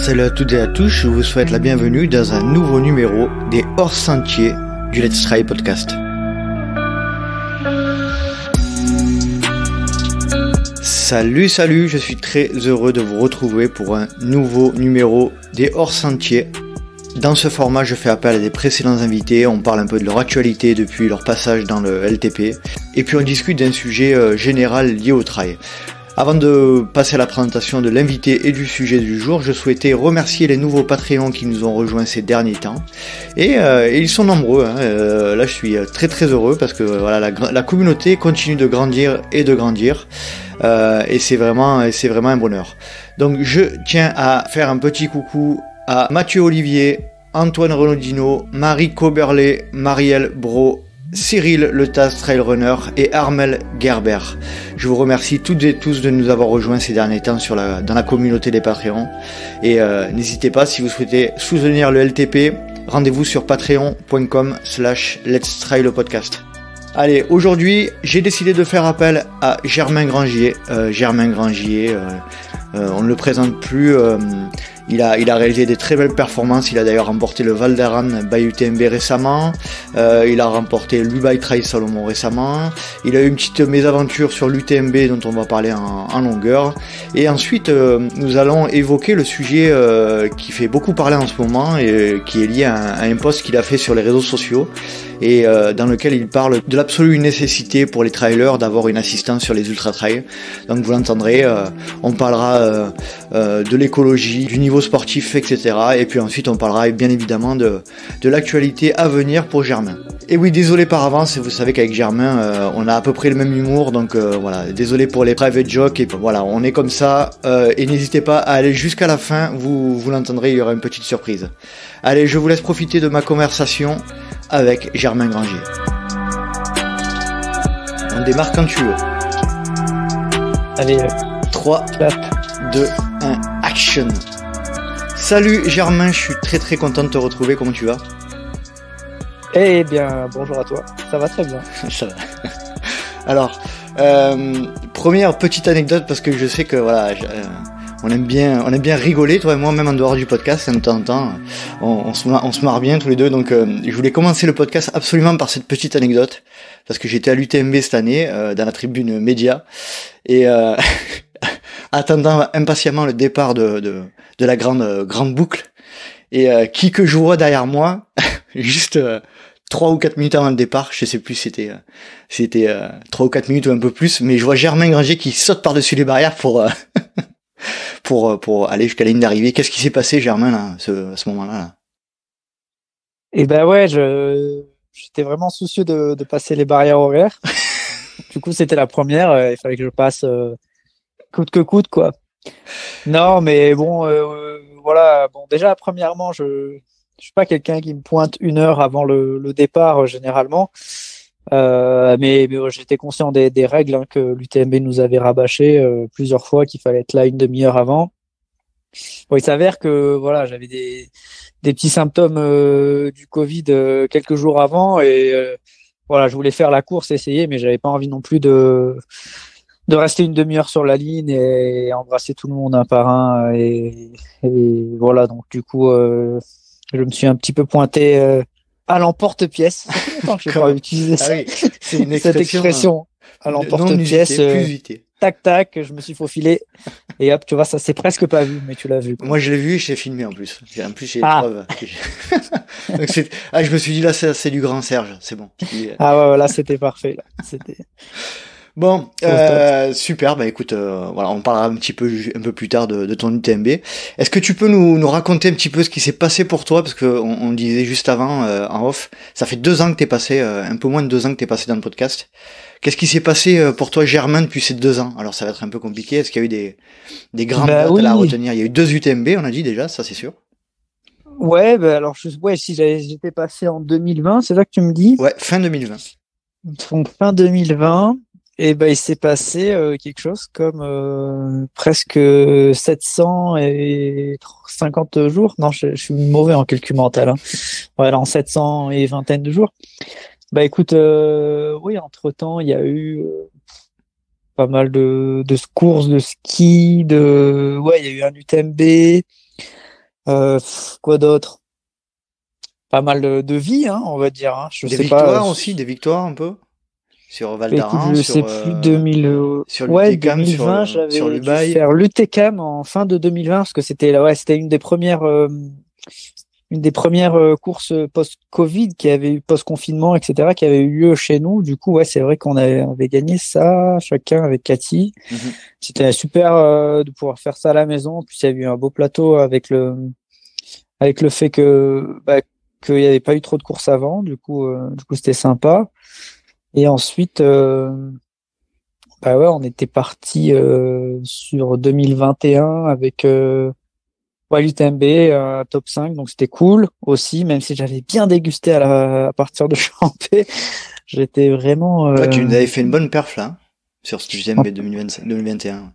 Salut à toutes et à tous, je vous souhaite la bienvenue dans un nouveau numéro des hors-sentiers du Let's Try Podcast. Salut, je suis très heureux de vous retrouver pour un nouveau numéro des hors-sentiers. Dans ce format, je fais appel à des précédents invités, on parle un peu de leur actualité depuis leur passage dans le LTP, et puis on discute d'un sujet général lié au trail. Avant de passer à la présentation de l'invité et du sujet du jour, je souhaitais remercier les nouveaux Patreons qui nous ont rejoints ces derniers temps. Et ils sont nombreux. Là, je suis très heureux parce que voilà, la communauté continue de grandir et de grandir. Et c'est vraiment un bonheur. Donc, je tiens à faire un petit coucou à Mathieu Olivier, Antoine Renaudino, Marie Coberlet, Marielle Bro, Cyril Le Tas Trail Runner et Armel Gerber. Je vous remercie toutes et tous de nous avoir rejoints ces derniers temps dans la communauté des Patreons. Et n'hésitez pas, si vous souhaitez soutenir le LTP, rendez-vous sur patreon.com/Let's Try le podcast. Allez, aujourd'hui, j'ai décidé de faire appel à Germain Grangier. On ne le présente plus. Il a réalisé des très belles performances. Il a d'ailleurs remporté le Val d'Aran by UTMB récemment. Il a remporté l'Ubai Trail Salomon récemment. Il a eu une petite mésaventure sur l'UTMB dont on va parler en longueur. Et ensuite, nous allons évoquer le sujet qui fait beaucoup parler en ce moment et qui est lié à un post qu'il a fait sur les réseaux sociaux et dans lequel il parle de l'absolue nécessité pour les trailers d'avoir une assistance sur les ultra-trails. Donc vous l'entendrez, on parlera de l'écologie, du niveau sportif, etc. Et puis ensuite on parlera bien évidemment de l'actualité à venir pour Germain. Et oui, désolé par avance, vous savez qu'avec Germain, on a à peu près le même humour, donc voilà, désolé pour les private jokes, et voilà, on est comme ça, et n'hésitez pas à aller jusqu'à la fin, vous l'entendrez, il y aura une petite surprise. Allez, je vous laisse profiter de ma conversation avec Germain Grangier. On démarre quand tu veux. Allez, 3, 2, 1, action. Salut Germain, je suis très content de te retrouver, comment tu vas? Eh bien, bonjour à toi, ça va très bien. Ça va. Alors, première petite anecdote, parce que je sais que voilà, on aime bien rigoler, toi et moi, même en dehors du podcast, de temps en temps, on se marre bien tous les deux, donc je voulais commencer le podcast absolument par cette petite anecdote, parce que j'étais à l'UTMB cette année, dans la tribune média, et attendant impatiemment le départ de la grande boucle, et qui que je vois derrière moi, juste 3 ou 4 minutes avant le départ, je sais plus si c'était 3 ou 4 minutes ou un peu plus, mais je vois Germain Grangier qui saute par-dessus les barrières pour aller jusqu'à la ligne d'arrivée. Qu'est-ce qui s'est passé, Germain, là, à ce moment-là, là? Eh ben ouais, j'étais vraiment soucieux de passer les barrières horaires. Du coup, c'était la première, il fallait que je passe coûte que coûte, quoi. Non, mais bon, voilà. Bon, déjà, premièrement, je suis pas quelqu'un qui me pointe 1 heure avant le départ, généralement. Mais j'étais conscient des règles que l'UTMB nous avait rabâché plusieurs fois, qu'il fallait être là une demi-heure avant. Bon, il s'avère que voilà, j'avais des petits symptômes du Covid quelques jours avant et voilà, je voulais faire la course, essayer, mais j'avais pas envie non plus de rester une demi-heure sur la ligne et embrasser tout le monde un par un et voilà, donc du coup je me suis un petit peu pointé à l'emporte-pièce. Ça fait longtemps que je n'ai pas utilisé c'est une cette expression à l'emporte-pièce. Tac, tac, je me suis faufilé. Et hop, tu vois, ça s'est presque pas vu, mais tu l'as vu, quoi. Moi, je l'ai vu et je l'ai filmé en plus. En plus, j'ai les preuves. Donc, je me suis dit, là, c'est du grand Serge, c'est bon. Ah ouais, là, c'était parfait, là. C'était... Bon, super. Bah écoute, voilà, on parlera un peu plus tard de ton UTMB. Est-ce que tu peux nous raconter un petit peu ce qui s'est passé pour toi, parce que on disait juste avant en off, ça fait 2 ans que t'es passé, un peu moins de 2 ans que t'es passé dans le podcast. Qu'est-ce qui s'est passé pour toi, Germain, depuis ces 2 ans? Alors ça va être un peu compliqué. Est-ce qu'il y a eu des grandes dates à retenir? Il y a eu 2 UTMB, on a dit déjà, ça c'est sûr. Ouais, alors si j'étais passé en 2020, c'est ça que tu me dis? Ouais, fin 2020. Donc fin 2020. Et ben il s'est passé quelque chose comme presque 750 jours. Non, je suis mauvais en calcul mental. Voilà, en 700 et vingtaine de jours. Bah écoute, oui, entre-temps, il y a eu pas mal de courses de ski, il y a eu un UTMB, Quoi d'autre? Pas mal de vie, hein, on va dire. Hein. Je Des sais pas. victoires aussi, des victoires un peu sur Val Bah, écoute, d'Aran, je sais plus 2000. sur Ouais, l'UTCAM, 2020, sur j'avais dû l'UBAI. faire l'UTCAM en fin de 2020 parce que c'était une des premières courses post-Covid qui avait eu post-confinement, etc., qui avait eu lieu chez nous. Du coup, ouais, c'est vrai on avait gagné ça, chacun avec Cathy. Mhm. C'était super de pouvoir faire ça à la maison. En plus, il y a eu un beau plateau avec le fait que qu'il n'y avait pas eu trop de courses avant. Du coup, c'était sympa. Et ensuite, bah ouais, on était parti sur 2021 avec ouais, l'UTMB, top 5, donc c'était cool aussi, même si j'avais bien dégusté à partir de Champé. J'étais vraiment Toi, tu nous avais fait une bonne perf là, hein, sur ce en UTMB 2021.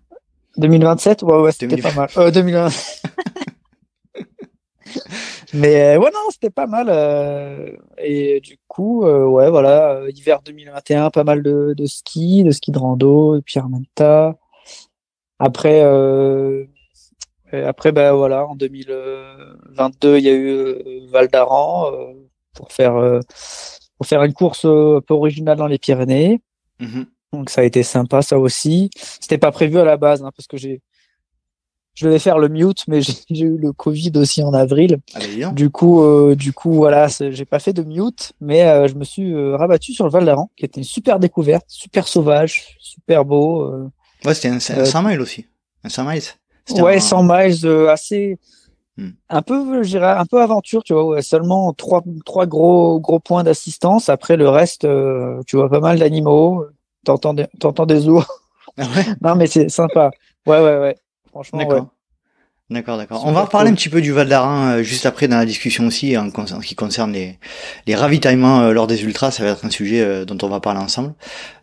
2027, ouais, c'était 2020. pas mal. 2020. Mais ouais, non, c'était pas mal. Et du coup, ouais, voilà, hiver 2021, pas mal de ski de rando, de pierre manta. Après, après, bah voilà, en 2022, il y a eu Val d'Aran pour faire une course un peu originale dans les Pyrénées. Mhm. Donc ça a été sympa, ça aussi. C'était pas prévu à la base, hein, parce que je devais faire le mute, mais j'ai eu le Covid aussi en avril. Ah bah dis donc. Du coup, voilà, j'ai pas fait de mute, mais je me suis rabattu sur le Val d'Aran, qui était une super découverte, super sauvage, super beau. Ouais, c'était un 100 miles aussi. Un 100 miles. C'était Ouais, 100 miles, assez, Hmm. un peu, je dirais, un peu aventure, tu vois, ouais, seulement trois gros points d'assistance. Après, le reste, tu vois pas mal d'animaux, t'entends des ours. Ah ouais? Non, mais c'est sympa. Ouais. Franchement, ouais. D'accord. D'accord. On va Super reparler un cool. petit peu du Val d'Aran juste après dans la discussion aussi en ce qui concerne les ravitaillements lors des ultras. Ça va être un sujet dont on va parler ensemble.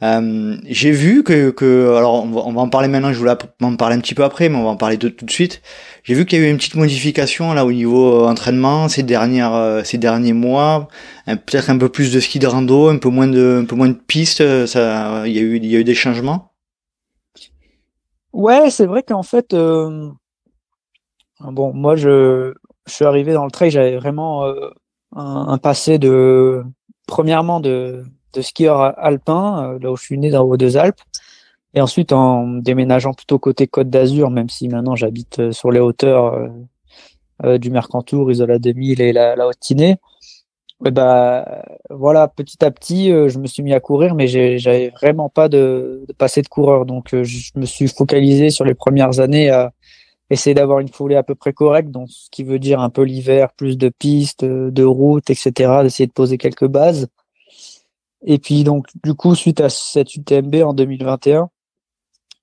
J'ai vu alors on va en parler maintenant. Je voulais en parler un petit peu après, mais on va en parler tout de suite. J'ai vu qu'il y a eu une petite modification là au niveau entraînement ces derniers mois. Peut-être un peu plus de ski de rando, un peu moins de pistes. Ça, il y a eu des changements. Ouais, c'est vrai qu'en fait, bon, moi, je suis arrivé dans le trail, j'avais vraiment un passé premièrement, de skieur alpin, là où je suis né dans les Deux-Alpes, et ensuite en déménageant plutôt côté Côte d'Azur, même si maintenant j'habite sur les hauteurs du Mercantour, Isola 2000 et la Haute-Tinée. Et bah, voilà, petit à petit, je me suis mis à courir, mais j'avais vraiment pas de passé de coureur, donc je me suis focalisé sur les premières années à essayer d'avoir une foulée à peu près correcte, donc ce qui veut dire un peu l'hiver, plus de pistes, de routes, etc., d'essayer de poser quelques bases. Et puis donc du coup, suite à cette UTMB en 2021,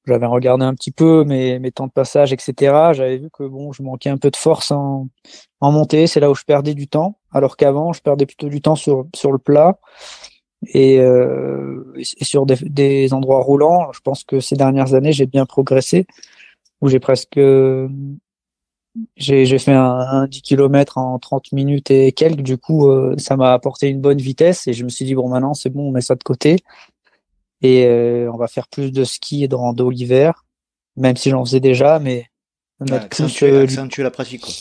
j'avais regardé un petit peu mes temps de passage, etc. J'avais vu que bon, je manquais un peu de force en montée, c'est là où je perdais du temps, alors qu'avant, je perdais plutôt du temps sur le plat et sur des endroits roulants. Je pense que ces dernières années, j'ai bien progressé, où j'ai fait un 10 km en 30 minutes et quelques. Du coup, ça m'a apporté une bonne vitesse et je me suis dit, bon, maintenant, c'est bon, on met ça de côté et on va faire plus de ski et de rando l'hiver, même si j'en faisais déjà, mais Ouais, mettre plus accentuer la pratique, quoi.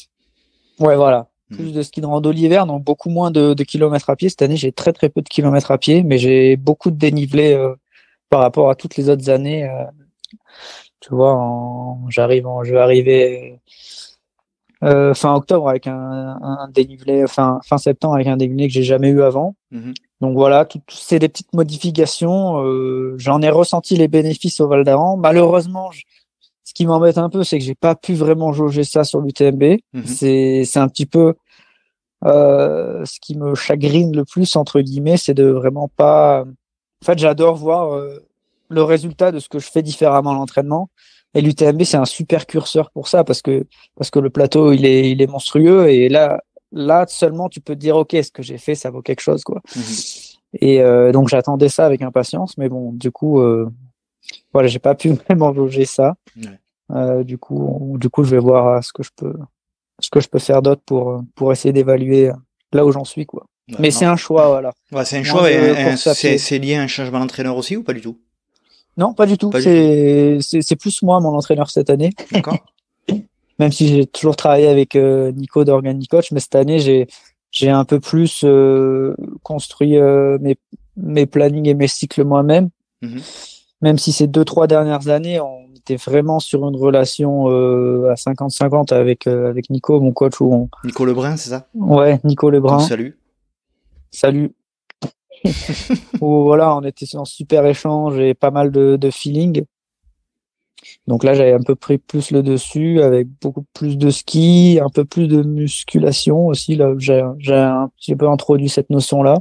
ouais, voilà. Mhm. Plus de ski de rando l'hiver, donc beaucoup moins de kilomètres à pied. Cette année, j'ai très peu de kilomètres à pied, mais j'ai beaucoup de dénivelé par rapport à toutes les autres années. Tu vois, je vais arriver fin octobre avec un dénivelé, fin septembre avec un dénivelé que j'ai jamais eu avant. Mhm. Donc voilà, tout c'est des petites modifications. J'en ai ressenti les bénéfices au Val d'Aran. Malheureusement, ce qui m'embête un peu, c'est que j'ai pas pu vraiment jauger ça sur l'UTMB. Mhm. C'est un petit peu ce qui me chagrine le plus entre guillemets, c'est de vraiment pas. En fait, j'adore voir le résultat de ce que je fais différemment à l'entraînement. Et l'UTMB, c'est un super curseur pour ça parce que le plateau, il est monstrueux et là seulement tu peux te dire ok, ce que j'ai fait, ça vaut quelque chose quoi. Mhm. Et donc j'attendais ça avec impatience, mais bon, du coup, voilà, j'ai pas pu vraiment jauger ça. Ouais. Du coup, je vais voir ce que je peux faire d'autre pour essayer d'évaluer là où j'en suis quoi. Ouais, Mais c'est non. un choix, voilà. Ouais, c'est un Moins choix et de course à pied. c'est lié à un changement d'entraîneur aussi ou pas du tout? Non, pas du tout. Pas du tout. C'est plus moi, mon entraîneur cette année. D'accord? même si j'ai toujours travaillé avec Nico d'Organic Coach, mais cette année j'ai un peu plus construit mes plannings et mes cycles moi-même. Même si ces 2-3 dernières années, on était vraiment sur une relation à 50-50 avec Nico, mon coach. Nico Lebrun, c'est ça? Ouais, Nico Lebrun. Salut. Salut. Où voilà, on était en super échange et pas mal de feeling. Donc là, j'avais un peu pris plus le dessus avec beaucoup plus de ski, un peu plus de musculation aussi. Là, j'ai un petit peu introduit cette notion-là.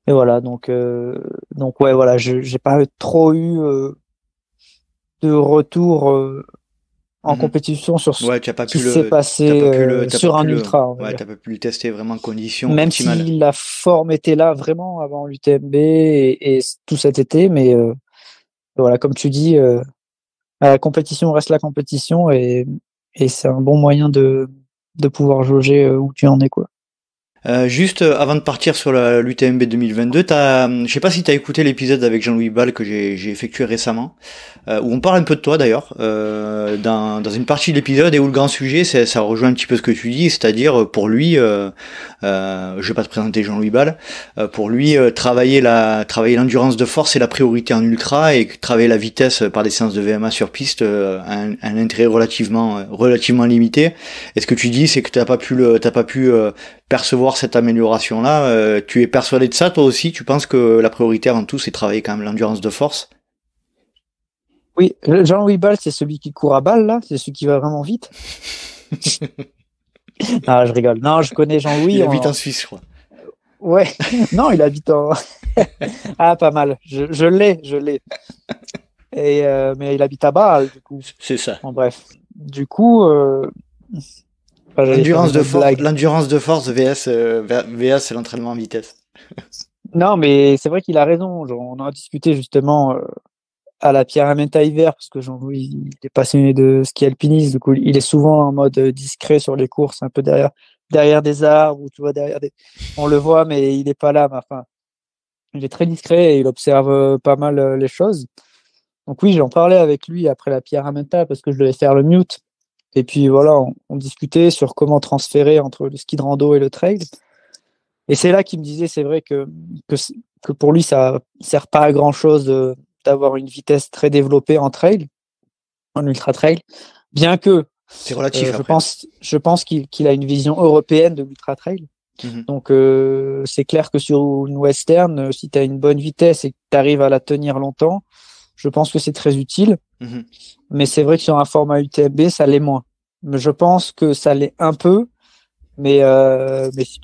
Et voilà, donc ouais, voilà, j'ai pas trop eu de retour en compétition sur ce qui s'est passé sur un ultra. Ouais, t'as pas pu le tester vraiment en conditions même optimales. si la forme était là vraiment avant l'UTMB et tout cet été, mais voilà, comme tu dis, la compétition reste la compétition et c'est un bon moyen de pouvoir jauger où tu en es, quoi. Juste avant de partir sur l'UTMB 2022, je sais pas si t'as écouté l'épisode avec Jean-Louis Ball que j'ai effectué récemment, où on parle un peu de toi d'ailleurs, dans une partie de l'épisode et où le grand sujet, ça rejoint un petit peu ce que tu dis, c'est-à-dire pour lui, je vais pas te présenter Jean-Louis Ball, pour lui travailler l'endurance de force c'est la priorité en ultra et travailler la vitesse par des séances de VMA sur piste a un intérêt relativement limité. Et ce que tu dis, c'est que t'as pas pu percevoir cette amélioration-là. Tu es persuadé de ça, toi aussi? Tu penses que la priorité avant tout, c'est travailler quand même l'endurance de force? Oui, Jean-Louis Ball, c'est celui qui court à balle, là? C'est celui qui va vraiment vite? Ah, je rigole. Non, je connais Jean-Louis. Il habite en Suisse, je crois. Ouais. Non, il habite en... Ah, pas mal. Je l'ai. Et, mais il habite à Bâle, du coup. C'est ça. Bon, bref. Du coup... l'endurance de force VS l'entraînement en vitesse. Non, mais c'est vrai qu'il a raison. On en a discuté justement à la Pierre-Amenta hiver parce que Jean-Louis il est passionné de ski alpinisme. Du coup, il est souvent en mode discret sur les courses, un peu derrière des arbres ou tu vois on le voit, mais il n'est pas là. Mais enfin, il est très discret et il observe pas mal les choses. Donc oui, j'en parlais avec lui après la Pierre-Amenta parce que je devais faire le mute. Et puis voilà, on discutait sur comment transférer entre le ski de rando et le trail. Et c'est là qu'il me disait, c'est vrai que pour lui, ça sert pas à grand chose d'avoir une vitesse très développée en trail, en ultra trail, bien que c'est relatif. Je pense qu'il a une vision européenne de l'ultra trail. Donc c'est clair que sur une western, si tu as une bonne vitesse et que tu arrives à la tenir longtemps, je pense que c'est très utile. Mais c'est vrai que sur un format UTMB, ça l'est moins. Mais je pense que ça l'est un peu. Mais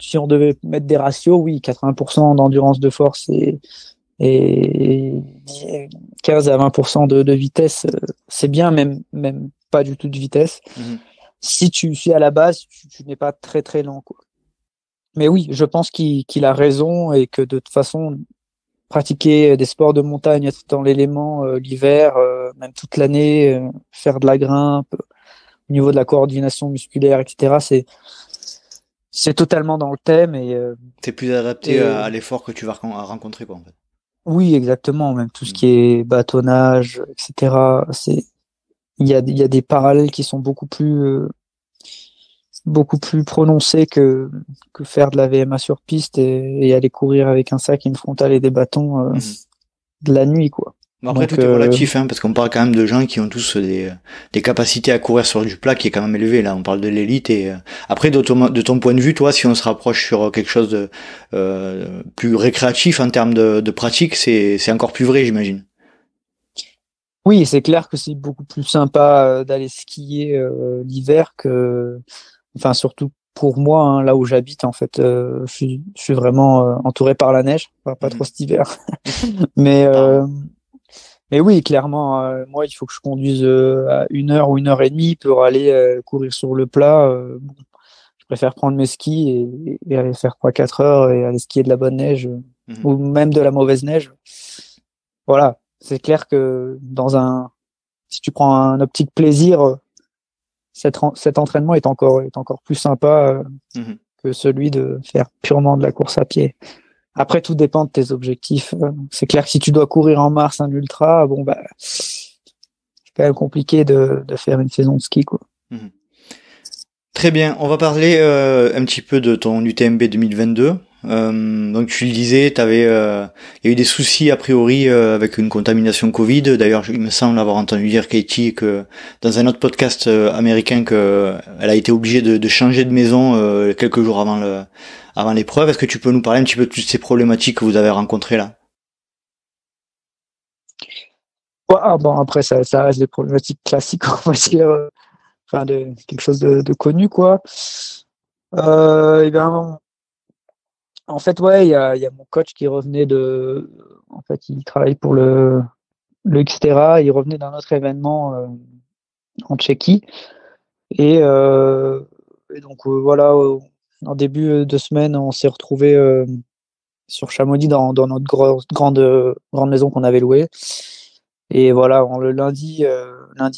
si on devait mettre des ratios, oui, 80% d'endurance de force et 15 à 20% de vitesse, c'est bien, même pas du tout de vitesse. Si tu suis à la base, tu n'es pas très très lent, quoi. Mais oui, je pense qu'il a raison et que de toute façon, pratiquer des sports de montagne, être dans l'élément l'hiver, même toute l'année, faire de la grimpe, au niveau de la coordination musculaire, etc., c'est totalement dans le thème et t'es plus adapté à l'effort que tu vas rencontrer, quoi, en fait. Oui, exactement. Même tout ce qui est bâtonnage, etc. Il y a des parallèles qui sont beaucoup plus prononcés que faire de la VMA sur piste et aller courir avec un sac, une frontale et des bâtons de la nuit, quoi. Après, tout est relatif, parce qu'on parle quand même de gens qui ont tous des capacités à courir sur du plat qui est quand même élevé. Là, on parle de l'élite et après, de ton point de vue, toi, si on se rapproche sur quelque chose de plus récréatif en termes de pratique, c'est encore plus vrai, j'imagine. Oui, c'est clair que c'est beaucoup plus sympa d'aller skier l'hiver enfin surtout pour moi, hein, là où j'habite, en fait, je suis vraiment entouré par la neige, enfin, pas trop cet hiver, mais oui, clairement, moi, il faut que je conduise à 1 heure ou 1 heure et demie pour aller courir sur le plat. Bon, je préfère prendre mes skis et aller faire 3-4 heures et aller skier de la bonne neige ou même de la mauvaise neige. Voilà, c'est clair que si tu prends un optique plaisir, cet entraînement est encore plus sympa que celui de faire purement de la course à pied. Après, tout dépend de tes objectifs. C'est clair que si tu dois courir en mars un ultra, bon, bah, c'est quand même compliqué de faire une saison de ski, quoi. Très bien, on va parler un petit peu de ton UTMB 2022. Donc tu le disais, il y a eu des soucis a priori avec une contamination Covid. D'ailleurs, il me semble avoir entendu dire Katie que dans un autre podcast américain que elle a été obligée de changer de maison quelques jours avant l'épreuve. Est-ce que tu peux nous parler un petit peu de toutes ces problématiques que vous avez rencontrées là? Ouais, bon, après, ça reste des problématiques classiques, on va dire, enfin, de quelque chose de connu, quoi. Et ben, en fait, ouais, il y a mon coach qui revenait en fait, il travaille pour le Xterra, il revenait d'un autre événement en Tchéquie. Et, euh, et donc, voilà, en début de semaine, on s'est retrouvé sur Chamonix dans notre grande maison qu'on avait louée. Et voilà, le lundi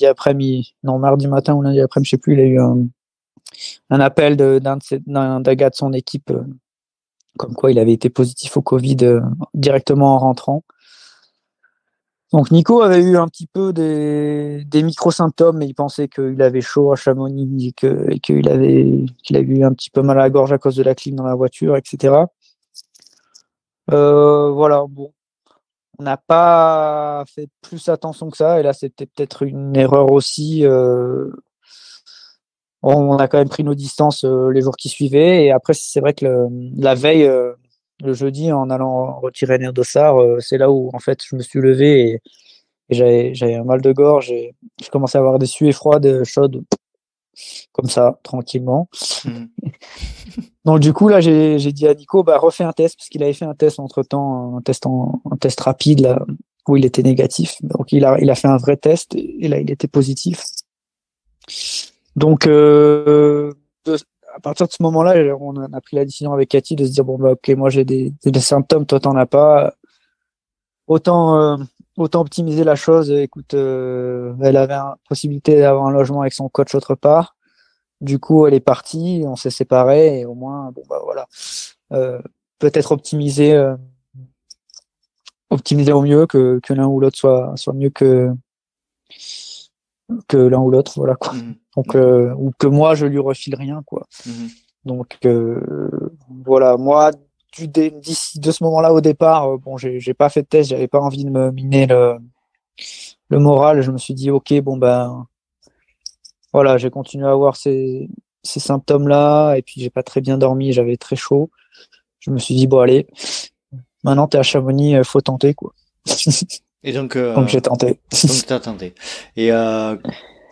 après-midi, non, mardi matin ou lundi après-midi, je sais plus, il a eu un appel d'un gars de son équipe, comme quoi il avait été positif au Covid directement en rentrant. Donc Nico avait eu un petit peu des micro-symptômes, mais il pensait qu'il avait chaud à Chamonix et qu'il avait eu un petit peu mal à la gorge à cause de la clim dans la voiture, etc. Voilà, bon. On n'a pas fait plus attention que ça, et là c'était peut-être une erreur aussi. On a quand même pris nos distances les jours qui suivaient, et après c'est vrai que la veille, le jeudi, en allant retirer Nir Dossard, c'est là où en fait je me suis levé et j'avais un mal de gorge et je commençais à avoir des suées froides, chaudes, comme ça, tranquillement. Mmh. Donc du coup là j'ai dit à Nico, bah refais un test, parce qu'il avait fait un test entre temps, un test rapide là où il était négatif. Donc il a fait un vrai test et là il était positif. Donc à partir de ce moment-là, on a pris la décision avec Cathy de se dire bon bah ok, moi j'ai des symptômes, toi t'en as pas, autant autant optimiser la chose. Écoute, elle avait une possibilité d'avoir un logement avec son coach autre part. Du coup, elle est partie, on s'est séparés et au moins, bon bah voilà, peut-être optimiser au mieux que l'un ou l'autre soit mieux que l'un ou l'autre, voilà quoi. Mmh. Donc D'accord. ou que moi je lui refile rien quoi. Mmh. Donc voilà, moi d'ici de ce moment-là au départ, bon j'ai pas fait de test, j'avais pas envie de me miner le moral. Je me suis dit ok, bon ben voilà, j'ai continué à avoir ces symptômes-là et puis j'ai pas très bien dormi, j'avais très chaud. Je me suis dit bon allez, maintenant t'es à Chamonix, faut tenter quoi. Et donc Donc j'ai tenté. donc t'as tenté. Et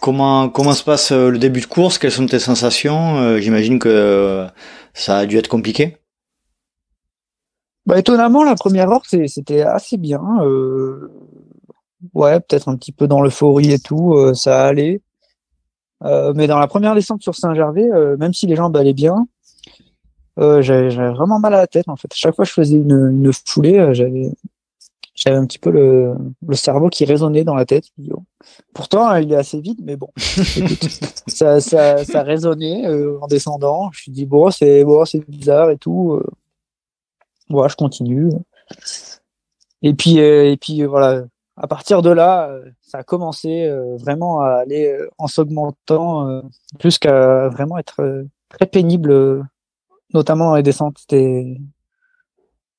comment se passe le début de course? Quelles sont tes sensations? J'imagine que ça a dû être compliqué. Bah étonnamment la première heure c'était assez bien. Ouais, peut-être un petit peu dans l'euphorie et tout, ça allait. Mais dans la première descente sur Saint-Gervais, même si les jambes allaient bien, j'avais vraiment mal à la tête en fait. Chaque fois que je faisais une foulée, j'avais un petit peu le cerveau qui résonnait dans la tête. Je dis, oh. Pourtant, il est assez vite, mais bon, écoute, ça résonnait en descendant. Je me suis dit c'est bizarre et tout. Voilà, je continue. Et puis voilà. À partir de là, ça a commencé vraiment à aller en s'augmentant jusqu'à vraiment être très pénible, notamment dans les descentes. C'était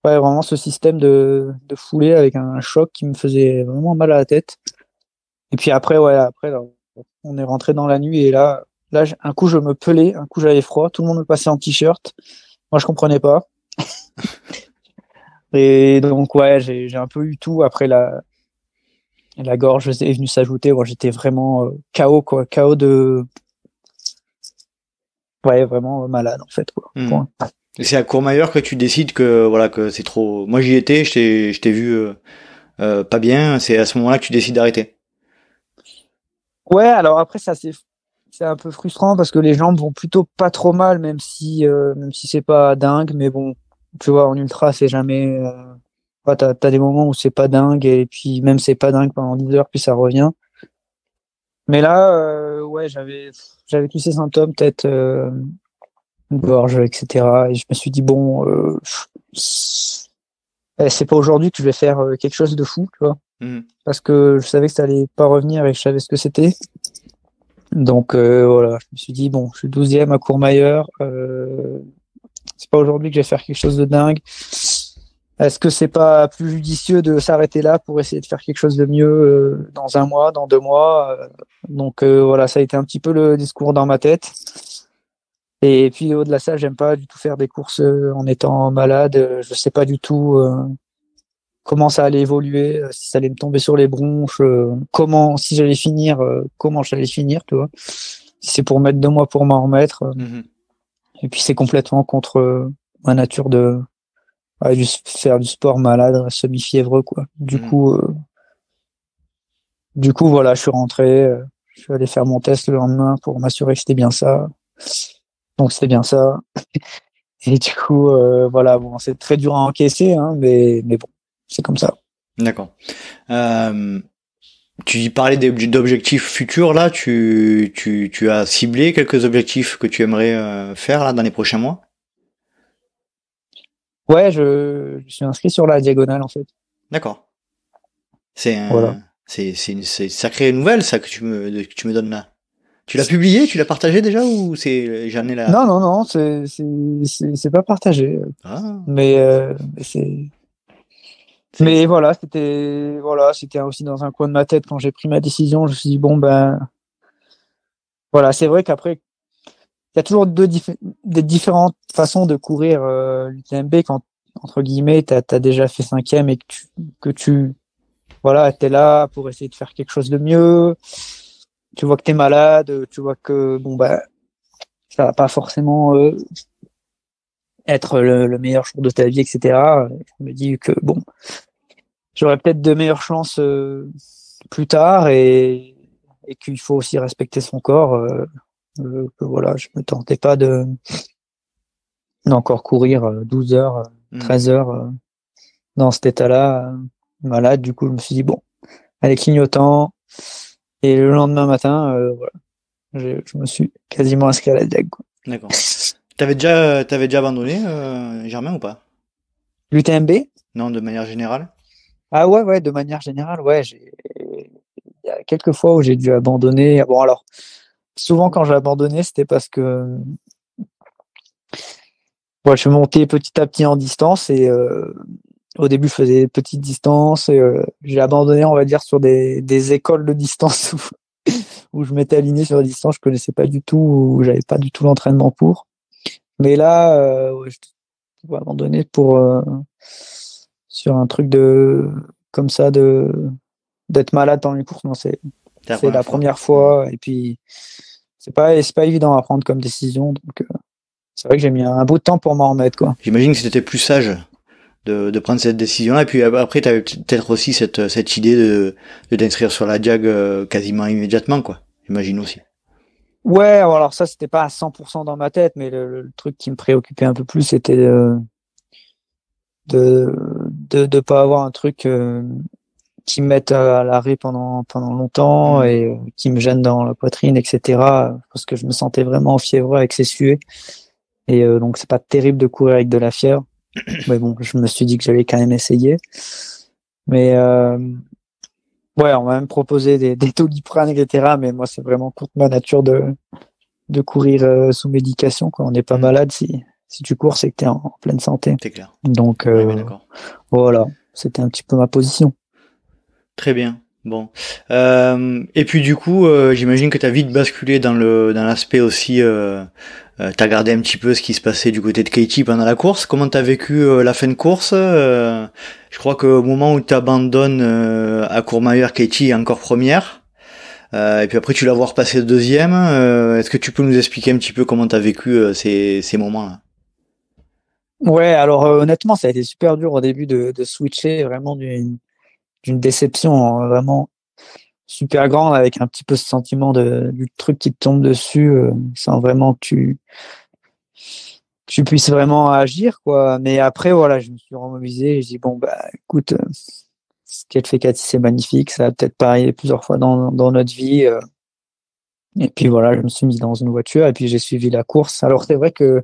ouais, vraiment ce système de foulée avec un choc qui me faisait vraiment mal à la tête. Et puis après, ouais, après, là, on est rentré dans la nuit et là, un coup, je me pelais, un coup, j'avais froid. Tout le monde me passait en t-shirt. Moi, je comprenais pas. Et donc, ouais, j'ai un peu eu tout. Après, la gorge est venue s'ajouter. Moi, j'étais vraiment KO, quoi. KO ouais, vraiment malade, en fait, quoi. Hmm. Point. Et c'est à Courmayeur que tu décides que voilà que c'est trop. Moi j'y étais, je t'ai vu pas bien. C'est à ce moment-là que tu décides d'arrêter. Ouais, alors après, c'est un peu frustrant parce que les jambes vont plutôt pas trop mal, même si c'est pas dingue. Mais bon, tu vois, en ultra, c'est jamais. Ouais, t'as des moments où c'est pas dingue et puis même c'est pas dingue pendant 10 heures puis ça revient. Mais là, ouais, j'avais tous ces symptômes, tête, gorge, etc. Et je me suis dit bon, c'est pas aujourd'hui que je vais faire quelque chose de fou, tu vois, Hmm. parce que je savais que ça allait pas revenir et que je savais ce que c'était. Donc voilà, je me suis dit bon, je suis 12e à Courmayeur, c'est pas aujourd'hui que je vais faire quelque chose de dingue. Est-ce que c'est pas plus judicieux de s'arrêter là pour essayer de faire quelque chose de mieux dans un mois, dans 2 mois Donc voilà, ça a été un petit peu le discours dans ma tête. Et puis au-delà de ça, j'aime pas du tout faire des courses en étant malade. Je sais pas du tout comment ça allait évoluer, si ça allait me tomber sur les bronches, comment, si j'allais finir, comment j'allais finir, tu vois. Si c'est pour mettre 2 mois pour m'en remettre. Et puis c'est complètement contre ma nature de faire du sport malade, semi-fiévreux, quoi. Du coup, voilà, je suis rentré, je suis allé faire mon test le lendemain pour m'assurer que c'était bien ça. Donc c'était bien ça. Et du coup, voilà, bon, c'est très dur à encaisser, hein, mais bon, c'est comme ça. D'accord. Tu parlais d'objectifs futurs là. Tu as ciblé quelques objectifs que tu aimerais faire là dans les prochains mois? Ouais, je suis inscrit sur la diagonale en fait. D'accord. C'est Voilà. c'est une sacrée nouvelle ça que tu me donnes là. Tu l'as publié, tu l'as partagé déjà ou j'en ai la. Non, non, non, c'est pas partagé, Ah. mais mais c'était aussi dans un coin de ma tête quand j'ai pris ma décision. Je me suis dit bon ben voilà, c'est vrai qu'après il y a toujours des différentes façons de courir l'UTMB quand entre guillemets t'as déjà fait 5e et que tu voilà, t'es là pour essayer de faire quelque chose de mieux. Tu vois que t'es malade, tu vois que bon bah ça va pas forcément être le meilleur jour de ta vie, etc. Je me dis que bon, j'aurais peut-être de meilleures chances plus tard et qu'il faut aussi respecter son corps. Que voilà, je me tentais pas d'encore courir 12 heures, 13 heures dans cet état-là, malade. Du coup, je me suis dit bon, allez clignotant. Et le lendemain matin, voilà, je me suis quasiment inscrit à la DEG. D'accord. T'avais déjà abandonné, Germain, ou pas? L'UTMB? Non, de manière générale? Ah ouais, ouais, de manière générale, ouais, il y a quelques fois où j'ai dû abandonner. Bon, alors, souvent quand j'ai abandonné, c'était parce que ouais, je suis monté petit à petit en distance et au début, je faisais des petites distances et j'ai abandonné, on va dire, sur des écoles de distance où je m'étais aligné sur des distances que je connaissais pas du tout, où j'avais pas du tout l'entraînement pour. Mais là, ouais, je dois abandonner pour sur un truc de comme ça d'être malade dans les courses. Non, C'est la c'est première la fois. première fois et puis c'est pas évident à prendre comme décision. Donc c'est vrai que j'ai mis un bout de temps pour m'en remettre, quoi. J'imagine que c'était plus sage de prendre cette décision-là. Et puis après, tu avais peut-être aussi cette idée de t'inscrire sur la Diag quasiment immédiatement, quoi. J'imagine aussi. Ouais, alors ça, c'était pas à 100% dans ma tête, mais le truc qui me préoccupait un peu plus, c'était de pas avoir un truc qui me mette à l'arrêt pendant longtemps et qui me gêne dans la poitrine, etc. Parce que je me sentais vraiment fiévreux avec ces suées. Et donc, c'est pas terrible de courir avec de la fièvre. Mais bon, je me suis dit que j'allais quand même essayer. Mais ouais, on m'a même proposé des Doliprane, etc. Mais moi, c'est vraiment contre ma nature de courir sous médication, quoi. On n'est pas malade si tu cours, c'est que tu es en pleine santé. C'est clair. Donc Ouais, bien d'accord. voilà, c'était un petit peu ma position. Très bien. Bon. Et puis du coup, j'imagine que tu as vite basculé dans l'aspect aussi. T'as regardé un petit peu ce qui se passait du côté de Katie pendant la course. Comment t'as vécu la fin de course? Je crois qu'au moment où t'abandonnes à Courmayeur, Katie est encore première. Et puis après, tu la vois repasser deuxième. Est-ce que tu peux nous expliquer un petit peu comment t'as vécu ces moments-là? Ouais, alors honnêtement, ça a été super dur au début de switcher, vraiment d'une déception vraiment super grande, avec un petit peu ce sentiment du truc qui te tombe dessus sans vraiment que tu puisses vraiment agir, quoi. Mais après, voilà, je me suis remobilisé et je dis bon bah écoute, ce qu'elle fait Cathy, c'est magnifique, ça va peut-être pas arriver plusieurs fois dans notre vie. Et puis voilà, je me suis mis dans une voiture et puis j'ai suivi la course. Alors c'est vrai que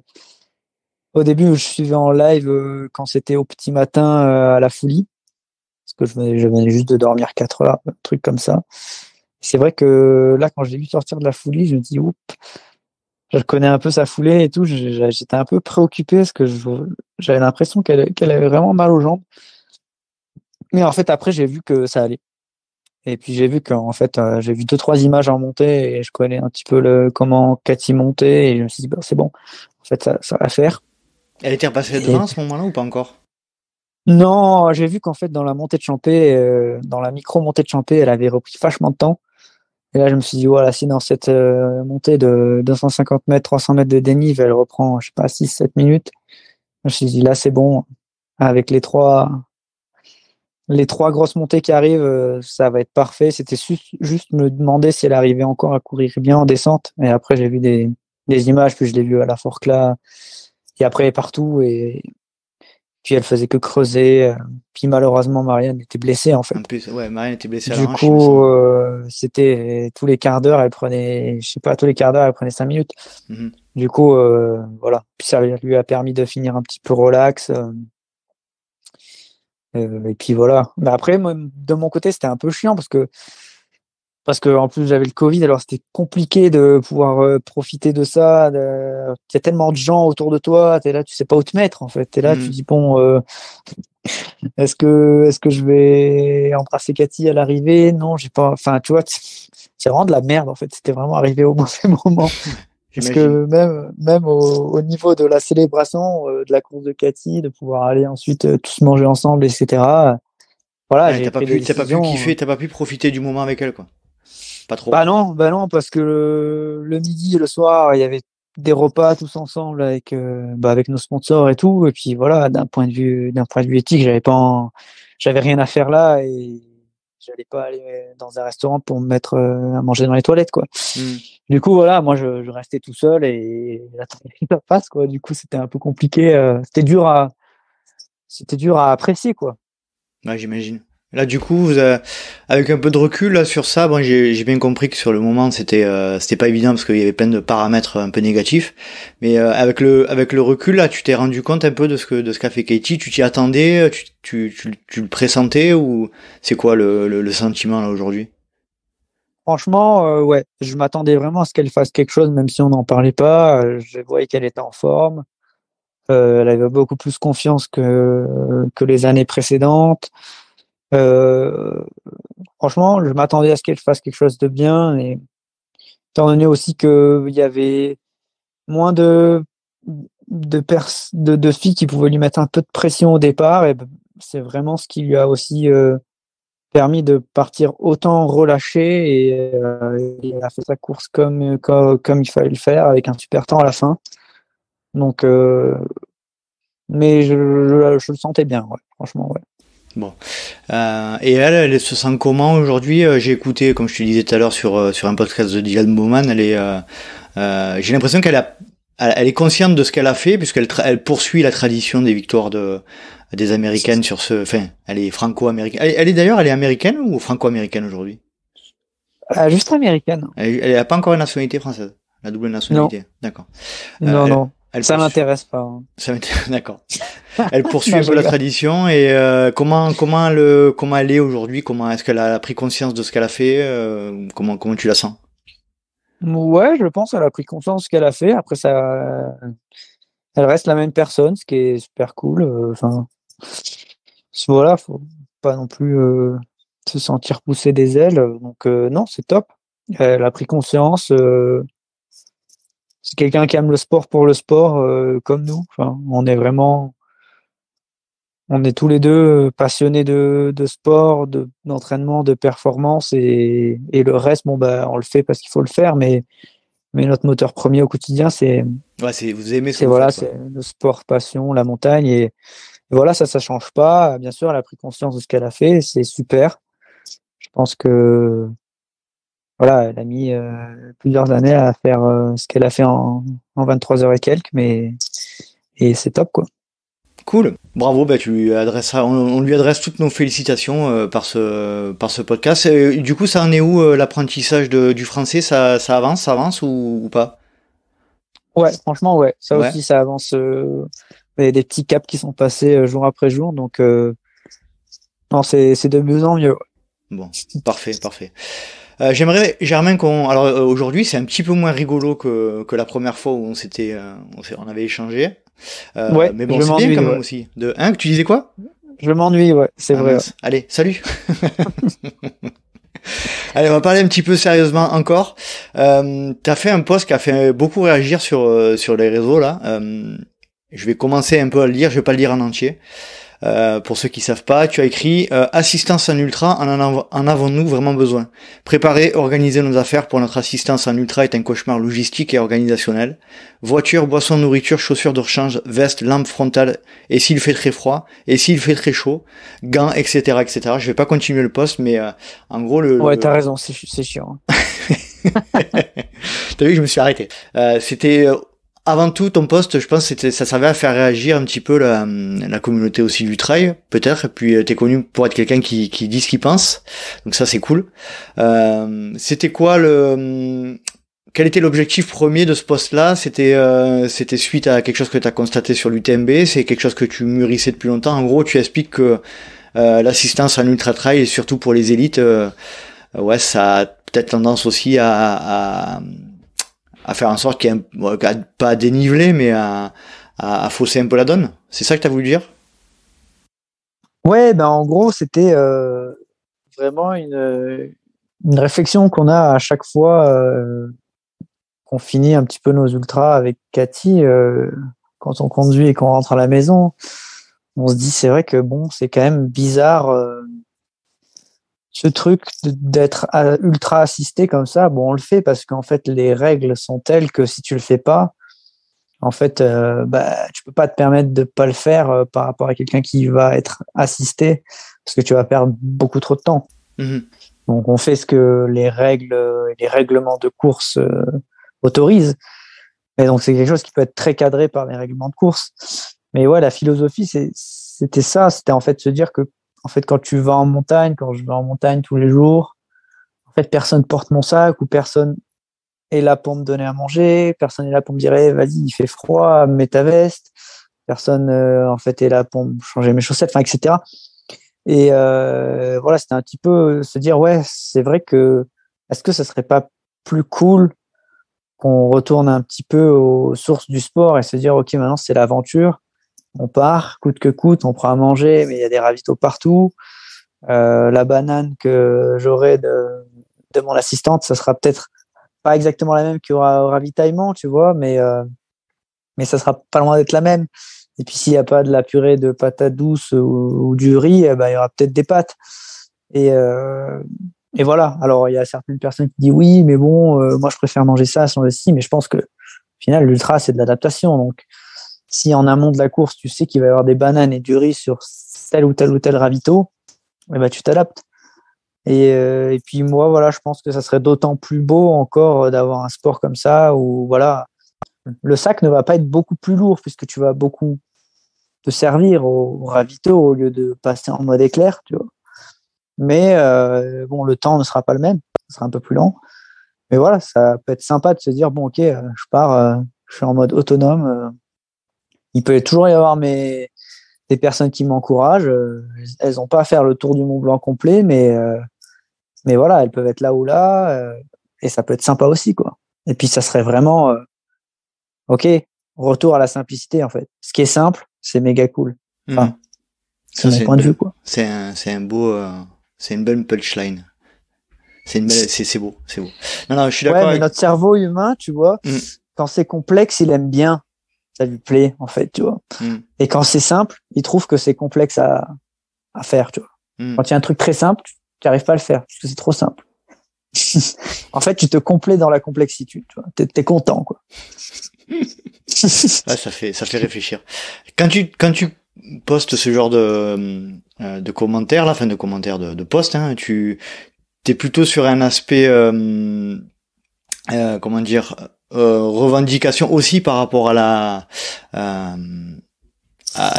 au début, je suivais en live quand c'était au petit matin à la Foulie, parce que je venais juste de dormir 4 heures, un truc comme ça. C'est vrai que là, quand je l'ai vu sortir de la foulée, je me dis, oups, je connais un peu sa foulée et tout. J'étais un peu préoccupé parce que j'avais l'impression qu'elle avait vraiment mal aux jambes. Mais en fait, après, j'ai vu que ça allait. Et puis j'ai vu qu'en fait, j'ai vu deux, trois images en montée et je connais un petit peu comment Cathy montait et je me suis dit, bah, c'est bon. En fait, ça va faire. Elle était repassée Et devant à ce moment-là ou pas encore? non, j'ai vu qu'en fait, dans la montée de Champé, dans la micro-montée de Champé, elle avait repris vachement de temps. Et là, je me suis dit, voilà, si dans cette montée de 250 mètres, 300 mètres de dénive, elle reprend, je sais pas, 6, 7 minutes, je me suis dit, là, c'est bon. Avec les trois grosses montées qui arrivent, ça va être parfait. C'était juste me demander si elle arrivait encore à courir bien en descente. Et après, j'ai vu des images, puis je l'ai vue à la Forclaz, et après partout. Et puis elle faisait que creuser. Puis malheureusement, Marianne était blessée en En fait. plus, ouais, Marianne était blessée à la Du hanche, il me coup, semble. c'était tous les quarts d'heure, elle prenait, je sais pas, tous les quarts d'heure, elle prenait 5 minutes. Mhm. Du coup, voilà. Puis ça lui a permis de finir un petit peu relax. Et puis voilà. Mais après, moi, de mon côté, c'était un peu chiant parce que en plus j'avais le Covid, alors c'était compliqué de pouvoir profiter de ça. Il y a tellement de gens autour de toi, t'es là, tu sais pas où te mettre en fait. T'es là, tu Mhm. dis bon, est-ce que je vais embrasser Cathy à l'arrivée? Non, j'ai pas. Enfin, tu vois, c'est vraiment de la merde en fait. C'était vraiment arrivé au mauvais moment. Parce J'imagine. que même au niveau de la célébration de la course de Cathy, de pouvoir aller ensuite tous manger ensemble, etc. Voilà, Ouais, j'ai pris des t'as pas pu décisions. kiffer, t'as pas pu profiter du moment avec elle, quoi. Pas trop. Bah non, parce que le midi et le soir, il y avait des repas tous ensemble avec nos sponsors et tout. Et puis voilà, d'un point de vue éthique, j'avais rien à faire là et j'allais pas aller dans un restaurant pour me mettre à manger dans les toilettes, quoi. Mhm. Du coup, voilà, moi, je restais tout seul et j'attendais que ça passe, quoi. Du coup, c'était un peu compliqué. C'était dur à apprécier, quoi. Ouais, j'imagine. Là, du coup, avec un peu de recul là, sur ça, bon, j'ai bien compris que sur le moment, c'était pas évident parce qu'il y avait plein de paramètres un peu négatifs. Mais avec le recul, là, tu t'es rendu compte un peu de ce qu'a fait Katie. Tu t'y attendais, tu le pressentais ou c'est quoi le sentiment là aujourd'hui? Franchement, ouais, je m'attendais vraiment à ce qu'elle fasse quelque chose, même si on n'en parlait pas. Je voyais qu'elle était en forme. Elle avait beaucoup plus confiance que les années précédentes. Euh, Franchement, je m'attendais à ce qu'elle fasse quelque chose de bien. Et étant donné aussi qu'il y avait moins de filles qui pouvaient lui mettre un peu de pression au départ, et ben, c'est vraiment ce qui lui a aussi permis de partir autant relâché et il a fait sa course comme il fallait le faire avec un super temps à la fin. Donc, mais je le sentais bien, ouais, franchement, ouais. Bon. Et elle se sent comment aujourd'hui? J'ai écouté, comme je te disais tout à l'heure, sur un podcast de Dylan Bowman. J'ai l'impression elle est consciente de ce qu'elle a fait, elle poursuit la tradition des victoires des Américaines enfin, elle est franco-américaine. Elle est américaine ou franco-américaine aujourd'hui? Juste américaine. Elle a pas encore une nationalité française, la double Non, nationalité. D'accord. non, Elle, non. elle Ça poursuit. m'intéresse pas, hein. D'accord. Elle poursuit Non, un je peu la rigole. tradition et comment elle est aujourd'hui, comment est-ce qu'elle a pris conscience de ce qu'elle a fait, comment tu la sens? Ouais, je pense qu'elle a pris conscience de ce qu'elle a fait. Après, elle reste la même personne, ce qui est super cool. Enfin, voilà, faut pas non plus se sentir pousser des ailes. Donc, non, c'est top. Elle a pris conscience. C'est quelqu'un qui aime le sport pour le sport, comme nous. Enfin, on est tous les deux passionnés de sport, d'entraînement, de performance et le reste, bon, bah, on le fait parce qu'il faut le faire, mais notre moteur premier au quotidien, Ouais, vous aimez ce que c'est vous voilà, faites, quoi. c'est le sport passion, la montagne et voilà, ça change pas. Bien sûr, elle a pris conscience de ce qu'elle a fait, c'est super. Je pense que voilà, elle a mis plusieurs années à faire ce qu'elle a fait en 23 heures et quelques, mais et c'est top quoi. Cool. Bravo, bah tu lui adresseras, on lui adresse toutes nos félicitations par ce podcast. Du coup, ça en est où l'apprentissage du français? Ça avance ou pas? Ouais, franchement, ouais, ça Ouais. aussi, ça avance. Il y a des petits caps qui sont passés jour après jour, donc non, c'est de mieux en mieux. Bon, parfait, parfait. J'aimerais, Germain, alors aujourd'hui c'est un petit peu moins rigolo que la première fois où on avait échangé. Ouais, Mais bon, je c'est bien m'ennuie, quand même ouais. aussi. Que tu disais quoi? Je m'ennuie, ouais, c'est Ah vrai. mince. Allez, salut. Allez, on va parler un petit peu sérieusement encore. T'as fait un post qui a fait beaucoup réagir sur les réseaux là. Je vais commencer un peu à le lire. Je vais pas le lire en entier. Pour ceux qui savent pas, tu as écrit assistance en ultra, en avons-nous vraiment besoin? Préparer, organiser nos affaires pour notre assistance en ultra est un cauchemar logistique et organisationnel. Voiture, boisson, nourriture, chaussures de rechange, veste, lampe frontale, et s'il fait très froid, et s'il fait très chaud, gants, etc., etc. Je vais pas continuer le post, mais en gros Ouais, t'as raison, c'est chiant. T'as vu, je me suis arrêté. C'était avant tout ton poste, je pense, ça servait à faire réagir un petit peu la communauté aussi du trail, peut-être. Et puis t'es connu pour être quelqu'un qui dit ce qu'il pense, donc ça c'est cool. C'était quoi quel était l'objectif premier de ce poste-là? C'était suite à quelque chose que t'as constaté sur l'UTMB, c'est quelque chose que tu mûrissais depuis longtemps. En gros, tu expliques que l'assistance en ultra trail, et surtout pour les élites, ouais, ça a peut-être tendance aussi à faire en sorte qu'il y ait pas à déniveler, mais à fausser un peu la donne. C'est ça que tu as voulu dire? Ouais, ben en gros, c'était vraiment une réflexion qu'on a à chaque fois qu'on finit un petit peu nos ultras avec Cathy, quand on conduit et qu'on rentre à la maison. On se dit, c'est vrai que bon, c'est quand même bizarre ce truc d'être ultra assisté comme ça. Bon, on le fait parce qu'en fait, les règles sont telles que si tu le fais pas, en fait, tu peux pas te permettre de pas le faire par rapport à quelqu'un qui va être assisté parce que tu vas perdre beaucoup trop de temps. Mm-hmm. Donc, on fait ce que les règlements de course autorisent. Et donc, c'est quelque chose qui peut être très cadré par les règlements de course. Mais ouais, la philosophie, c'était ça. C'était en fait se dire que, en fait, quand je vais en montagne tous les jours, en fait, personne porte mon sac ou personne est là pour me donner à manger, personne est là pour me dire, hey, vas-y, il fait froid, mets ta veste. Personne, en fait, est là pour me changer mes chaussettes, enfin, etc. Et voilà, c'était un petit peu se dire, ouais, c'est vrai que, est-ce que ça serait pas plus cool qu'on retourne un petit peu aux sources du sport et se dire, ok, maintenant c'est l'aventure, on part, coûte que coûte, on prend à manger, mais il y a des ravitaux partout. La banane que j'aurai de mon assistante, ça sera peut-être pas exactement la même qu'il y aura au ravitaillement, tu vois, mais ça sera pas loin d'être la même. Et puis s'il n'y a pas de la purée de patates douces ou du riz, eh ben, il y aura peut-être des pâtes. Et voilà. Alors il y a certaines personnes qui disent oui, mais bon, moi je préfère manger ça sans le ci, mais je pense que au final l'ultra c'est de l'adaptation. Donc si en amont de la course tu sais qu'il va y avoir des bananes et du riz sur tel ou tel ou tel ravito, eh ben, tu t'adaptes. Et puis moi voilà, je pense que ça serait d'autant plus beau encore d'avoir un sport comme ça où voilà, le sac ne va pas être beaucoup plus lourd puisque tu vas beaucoup te servir au ravito au lieu de passer en mode éclair, tu vois. Mais bon, le temps ne sera pas le même, ce sera un peu plus lent. Mais voilà, ça peut être sympa de se dire bon, ok, je pars, je suis en mode autonome. Il peut toujours y avoir des personnes qui m'encouragent. Elles n'ont pas à faire le tour du Mont Blanc complet, mais voilà, elles peuvent être là ou là, et ça peut être sympa aussi, quoi. Et puis ça serait vraiment, ok, retour à la simplicité en fait. Ce qui est simple, c'est méga cool. Enfin, c'est mon point de vue, quoi. C'est un beau, c'est une bonne punchline. C'est beau, c'est beau. Non, je suis d'accord. Ouais, mais notre cerveau humain, tu vois, quand c'est complexe, il aime bien. Ça lui plaît, en fait, tu vois. Et quand c'est simple, il trouve que c'est complexe à faire, tu vois. Quand il y a un truc très simple, tu n'arrives pas à le faire, parce que c'est trop simple. En fait, tu te complais dans la complexité, tu vois. T'es content, quoi. Ouais, ça fait réfléchir. Quand tu postes ce genre de commentaires, là, enfin de commentaires de posts, hein, t'es plutôt sur un aspect, comment dire, revendication aussi par rapport à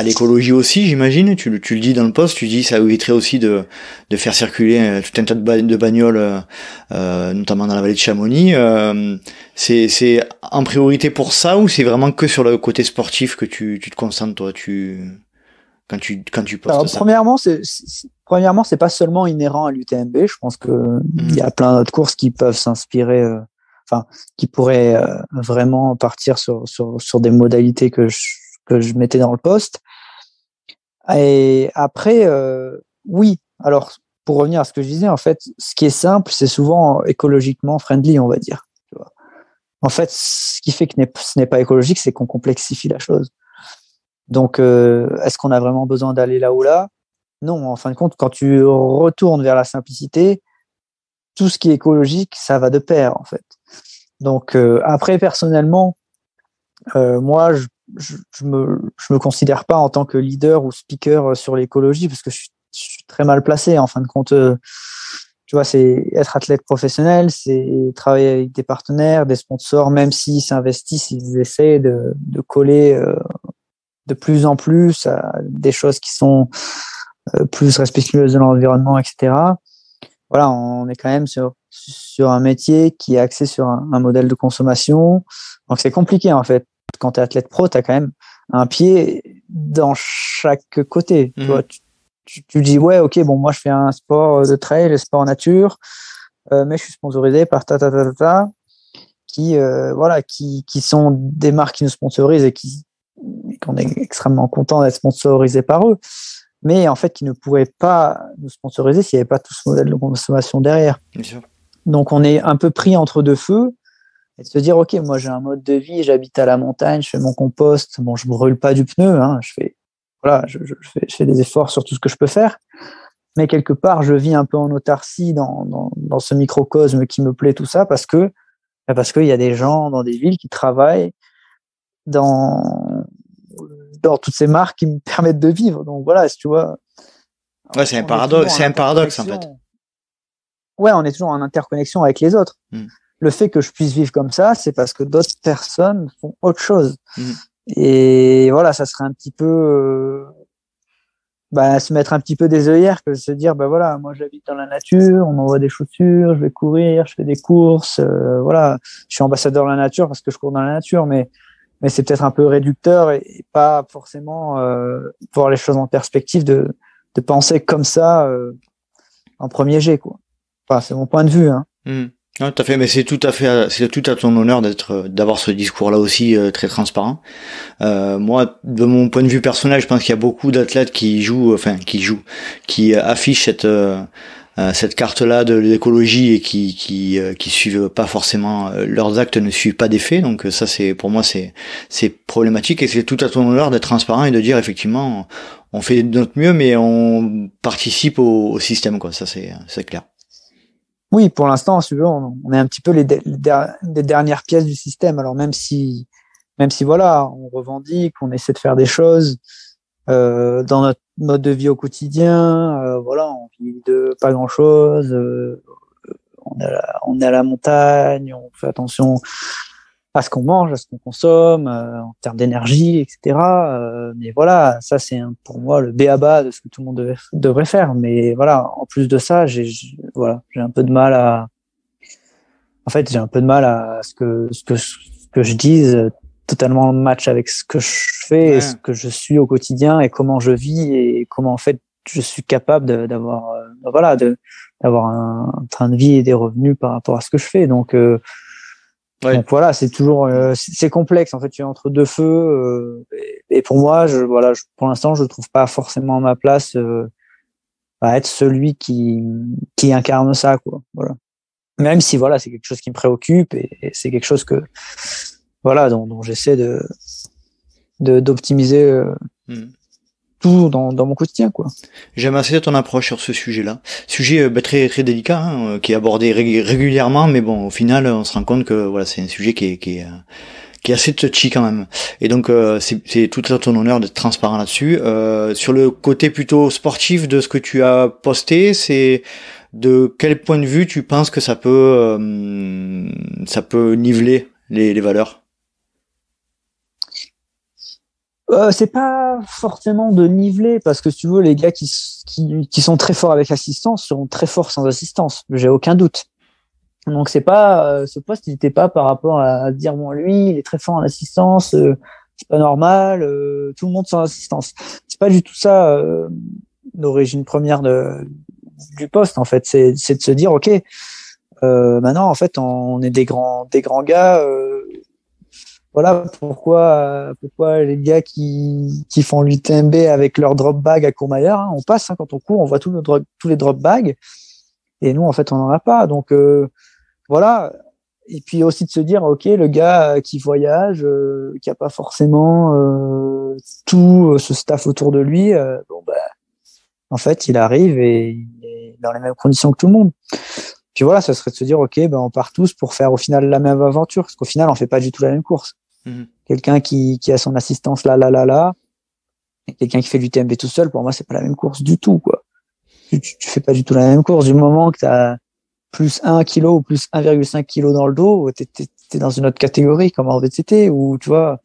l'écologie aussi, j'imagine. Tu le dis dans le post, tu dis ça éviterait aussi de faire circuler tout un tas de bagnoles, notamment dans la vallée de Chamonix. C'est en priorité pour ça ou c'est vraiment que sur le côté sportif que tu te concentres toi, quand tu postes Alors, ça? premièrement, c'est pas seulement inhérent à l'UTMB. Je pense que il y a plein d'autres courses qui peuvent s'inspirer, qui pourraient vraiment partir sur des modalités que je mettais dans le post. Et après, oui. Alors, pour revenir à ce que je disais, en fait, ce qui est simple, c'est souvent écologiquement friendly, on va dire. Tu vois. En fait, ce qui fait que ce n'est pas écologique, c'est qu'on complexifie la chose. Donc, est-ce qu'on a vraiment besoin d'aller là ou là? Non, en fin de compte, quand tu retournes vers la simplicité, tout ce qui est écologique, ça va de pair, en fait. Donc, après, personnellement, moi, je me considère pas en tant que leader ou speaker sur l'écologie parce que je suis très mal placé. En fin de compte, tu vois, c'est être athlète professionnel, c'est travailler avec des partenaires, des sponsors, même s'ils s'investissent, ils essaient de coller de plus en plus à des choses qui sont plus respectueuses de l'environnement, etc. Voilà, on est quand même sur un métier qui est axé sur un modèle de consommation. Donc, c'est compliqué, en fait. Quand tu es athlète pro, tu as quand même un pied dans chaque côté. Tu vois, tu dis, ouais, ok, bon, moi, je fais un sport de trail, un sport nature, mais je suis sponsorisé par qui sont des marques qui nous sponsorisent et qu'on est extrêmement content d'être sponsorisé par eux. Mais en fait, qui ne pourraient pas nous sponsoriser s'il n'y avait pas tout ce modèle de consommation derrière. Bien sûr. Donc, on est un peu pris entre deux feux et de se dire, OK, moi, j'ai un mode de vie, j'habite à la montagne, je fais mon compost. Bon, je ne brûle pas du pneu, hein, je fais des efforts sur tout ce que je peux faire. Mais quelque part, je vis un peu en autarcie dans ce microcosme qui me plaît, tout ça, parce qu'il y a des gens dans des villes qui travaillent dans toutes ces marques qui me permettent de vivre. Donc voilà, si tu vois. Ouais, c'est un paradoxe en fait. Ouais, on est toujours en interconnexion avec les autres. Le fait que je puisse vivre comme ça, c'est parce que d'autres personnes font autre chose. Et voilà, ça serait un petit peu se mettre un petit peu des œillères que de se dire voilà, moi j'habite dans la nature, on m'envoie des chaussures, je vais courir, je fais des courses, voilà, je suis ambassadeur de la nature parce que je cours dans la nature, mais c'est peut-être un peu réducteur et pas forcément voir les choses en perspective de penser comme ça en premier jet, quoi. Enfin, c'est mon point de vue, hein. Non, tout à fait, mais c'est tout à ton honneur d'avoir ce discours-là aussi très transparent. Moi, de mon point de vue personnel, je pense qu'il y a beaucoup d'athlètes qui affichent cette carte-là de l'écologie et qui suivent pas forcément leurs actes, ne suivent pas des faits. Donc ça, pour moi c'est problématique et c'est tout à ton honneur d'être transparent et de dire effectivement on fait de notre mieux, mais on participe au système, quoi. Ça c'est clair. Oui, pour l'instant, si tu veux, on est un petit peu les dernières pièces du système. Alors même si voilà, on revendique, on essaie de faire des choses dans notre mode de vie au quotidien, voilà, on vit de pas grand chose, on est à la montagne, on fait attention à ce qu'on mange, à ce qu'on consomme, en termes d'énergie, etc. Mais voilà, ça c'est pour moi le b.a.-ba de ce que tout le monde devrait faire. Mais voilà, en plus de ça, j'ai un peu de mal à ce que je dise totalement en match avec ce que je fais et ce que je suis au quotidien et comment je vis et comment en fait je suis capable d'avoir un train de vie et des revenus par rapport à ce que je fais. Donc voilà, c'est toujours c'est complexe en fait, tu es entre deux feux et pour moi pour l'instant je trouve pas forcément ma place à être celui qui incarne ça, quoi. Voilà. Même si voilà, c'est quelque chose qui me préoccupe et c'est quelque chose que voilà dont j'essaie d'optimiser tout dans mon quotidien, quoi. J'aime assez ton approche sur ce sujet-là. Sujet très très délicat, hein, qui est abordé régulièrement, mais bon, au final, on se rend compte que voilà, c'est un sujet qui est assez touchy quand même. Et donc c'est tout à ton honneur d'être transparent là-dessus. Sur le côté plutôt sportif de ce que tu as posté, c'est de quel point de vue tu penses que ça peut niveler les valeurs? C'est pas forcément de niveler parce que si tu veux, les gars qui sont très forts avec assistance seront très forts sans assistance. J'ai aucun doute. Donc c'est pas ce poste, il n'était pas par rapport à dire bon lui il est très fort en assistance, c'est pas normal, tout le monde sans assistance. C'est pas du tout ça d'origine première du poste, en fait. C'est de se dire, OK, maintenant, en fait, on est des grands gars. Voilà pourquoi les gars qui font l'UTMB avec leur drop bag à Courmayeur, hein, on passe, hein, quand on court, on voit tous les drop bags, et nous, en fait, on n'en a pas. Donc, voilà. Et puis aussi de se dire, OK, le gars qui voyage, qui a pas forcément tout ce staff autour de lui, bon, bah, en fait, il arrive et il est dans les mêmes conditions que tout le monde. Puis voilà, ça serait de se dire, OK, ben, on part tous pour faire au final la même aventure, parce qu'au final, on fait pas du tout la même course. Quelqu'un qui a son assistance là, et quelqu'un qui fait l'UTMB tout seul, pour moi, c'est pas la même course du tout, quoi. Tu fais pas du tout la même course. Du moment que tu as plus 1 kilo ou plus 1,5 kg dans le dos, t'es dans une autre catégorie, comme en VTT, ou tu vois.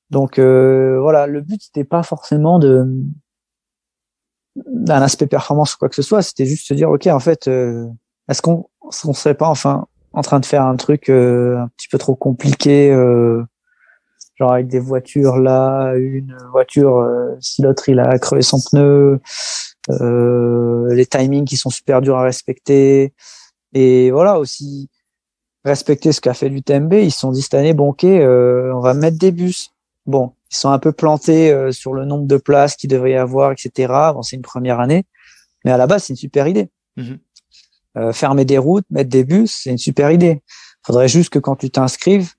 Donc, voilà, le but, c'était pas forcément d'un aspect performance ou quoi que ce soit, c'était juste se dire, OK, en fait, est-ce qu'on serait pas enfin en train de faire un truc un petit peu trop compliqué, genre avec des voitures là, une voiture, si l'autre il a crevé son pneu, les timings qui sont super durs à respecter, et voilà, aussi respecter ce qu'a fait l'UTMB. Ils se sont dit cette année, bon, OK, on va mettre des bus. Bon, ils sont un peu plantés sur le nombre de places qu'il devrait y avoir, etc. Bon, c'est une première année, mais à la base, c'est une super idée. Fermer des routes, mettre des bus, c'est une super idée. Faudrait juste que quand tu t'inscrives,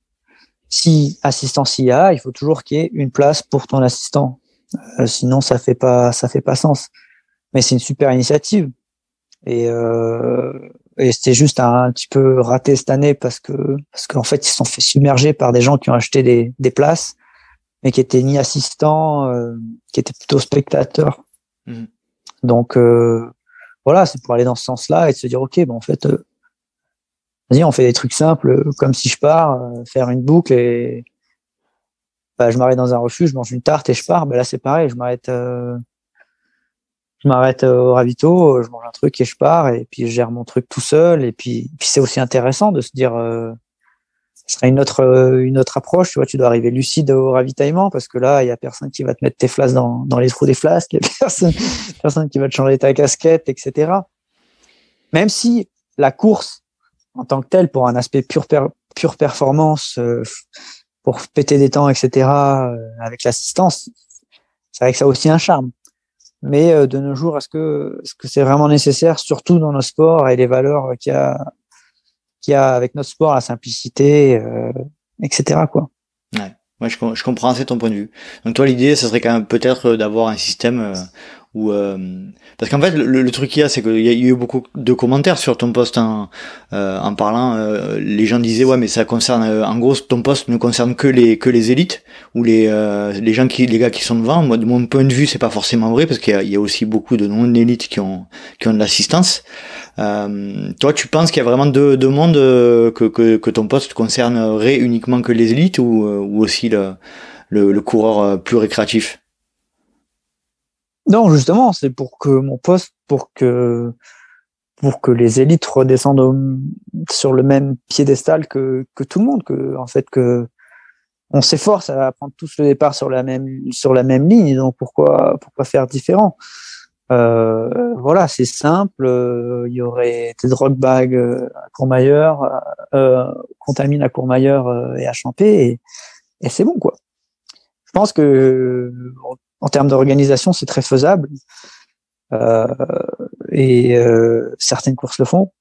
si assistance y a, il faut toujours qu'il y ait une place pour ton assistant. Sinon, ça fait pas sens. Mais c'est une super initiative. Et c'était juste un petit peu raté cette année parce qu'en fait, ils se sont fait submerger par des gens qui ont acheté des places, mais qui étaient ni assistants, qui étaient plutôt spectateurs. Donc, voilà, c'est pour aller dans ce sens-là et de se dire, OK, bon, en fait, vas-y, on fait des trucs simples, comme si je pars, faire une boucle et bah, je m'arrête dans un refuge, je mange une tarte et je pars. Bah, là, c'est pareil, je m'arrête au ravito, je mange un truc et je pars, et puis je gère mon truc tout seul. Et puis c'est aussi intéressant de se dire, ce serait une autre approche, tu vois, tu dois arriver lucide au ravitaillement, parce que là, il y a personne qui va te mettre tes flasques dans les trous des flasques, il y a personne qui va te changer ta casquette, etc. Même si la course, en tant que telle, pour un aspect pure performance, pour péter des temps, etc., avec l'assistance, c'est vrai que ça a aussi un charme. Mais de nos jours, est-ce que c'est vraiment nécessaire, surtout dans nos sports et les valeurs qu'il y a avec notre sport, la simplicité, etc., quoi. Ouais. Ouais, je comprends assez ton point de vue. Donc toi, l'idée, ce serait quand même peut-être d'avoir un système où parce qu'en fait, le truc qu'il y a, c'est qu'il y a eu beaucoup de commentaires sur ton post en parlant. Les gens disaient ouais, mais ça concerne, en gros, ton post ne concerne que les élites ou les gars qui sont devant. Moi, de mon point de vue, c'est pas forcément vrai, parce qu'il y a aussi beaucoup de non-élites qui ont de l'assistance. Toi, tu penses qu'il y a vraiment deux mondes, que ton poste concernerait uniquement que les élites, ou aussi le coureur plus récréatif? Non, justement, c'est pour que mon poste, pour que les élites redescendent sur le même piédestal que tout le monde, que en fait que on s'efforce à prendre tous le départ sur la même ligne. Donc pourquoi faire différent? Voilà, c'est simple. Il y aurait des drop bags à Courmayeur, Contamine à Courmayeur et à Champé, et c'est bon, quoi. Je pense que en termes d'organisation, c'est très faisable. Et certaines courses le font.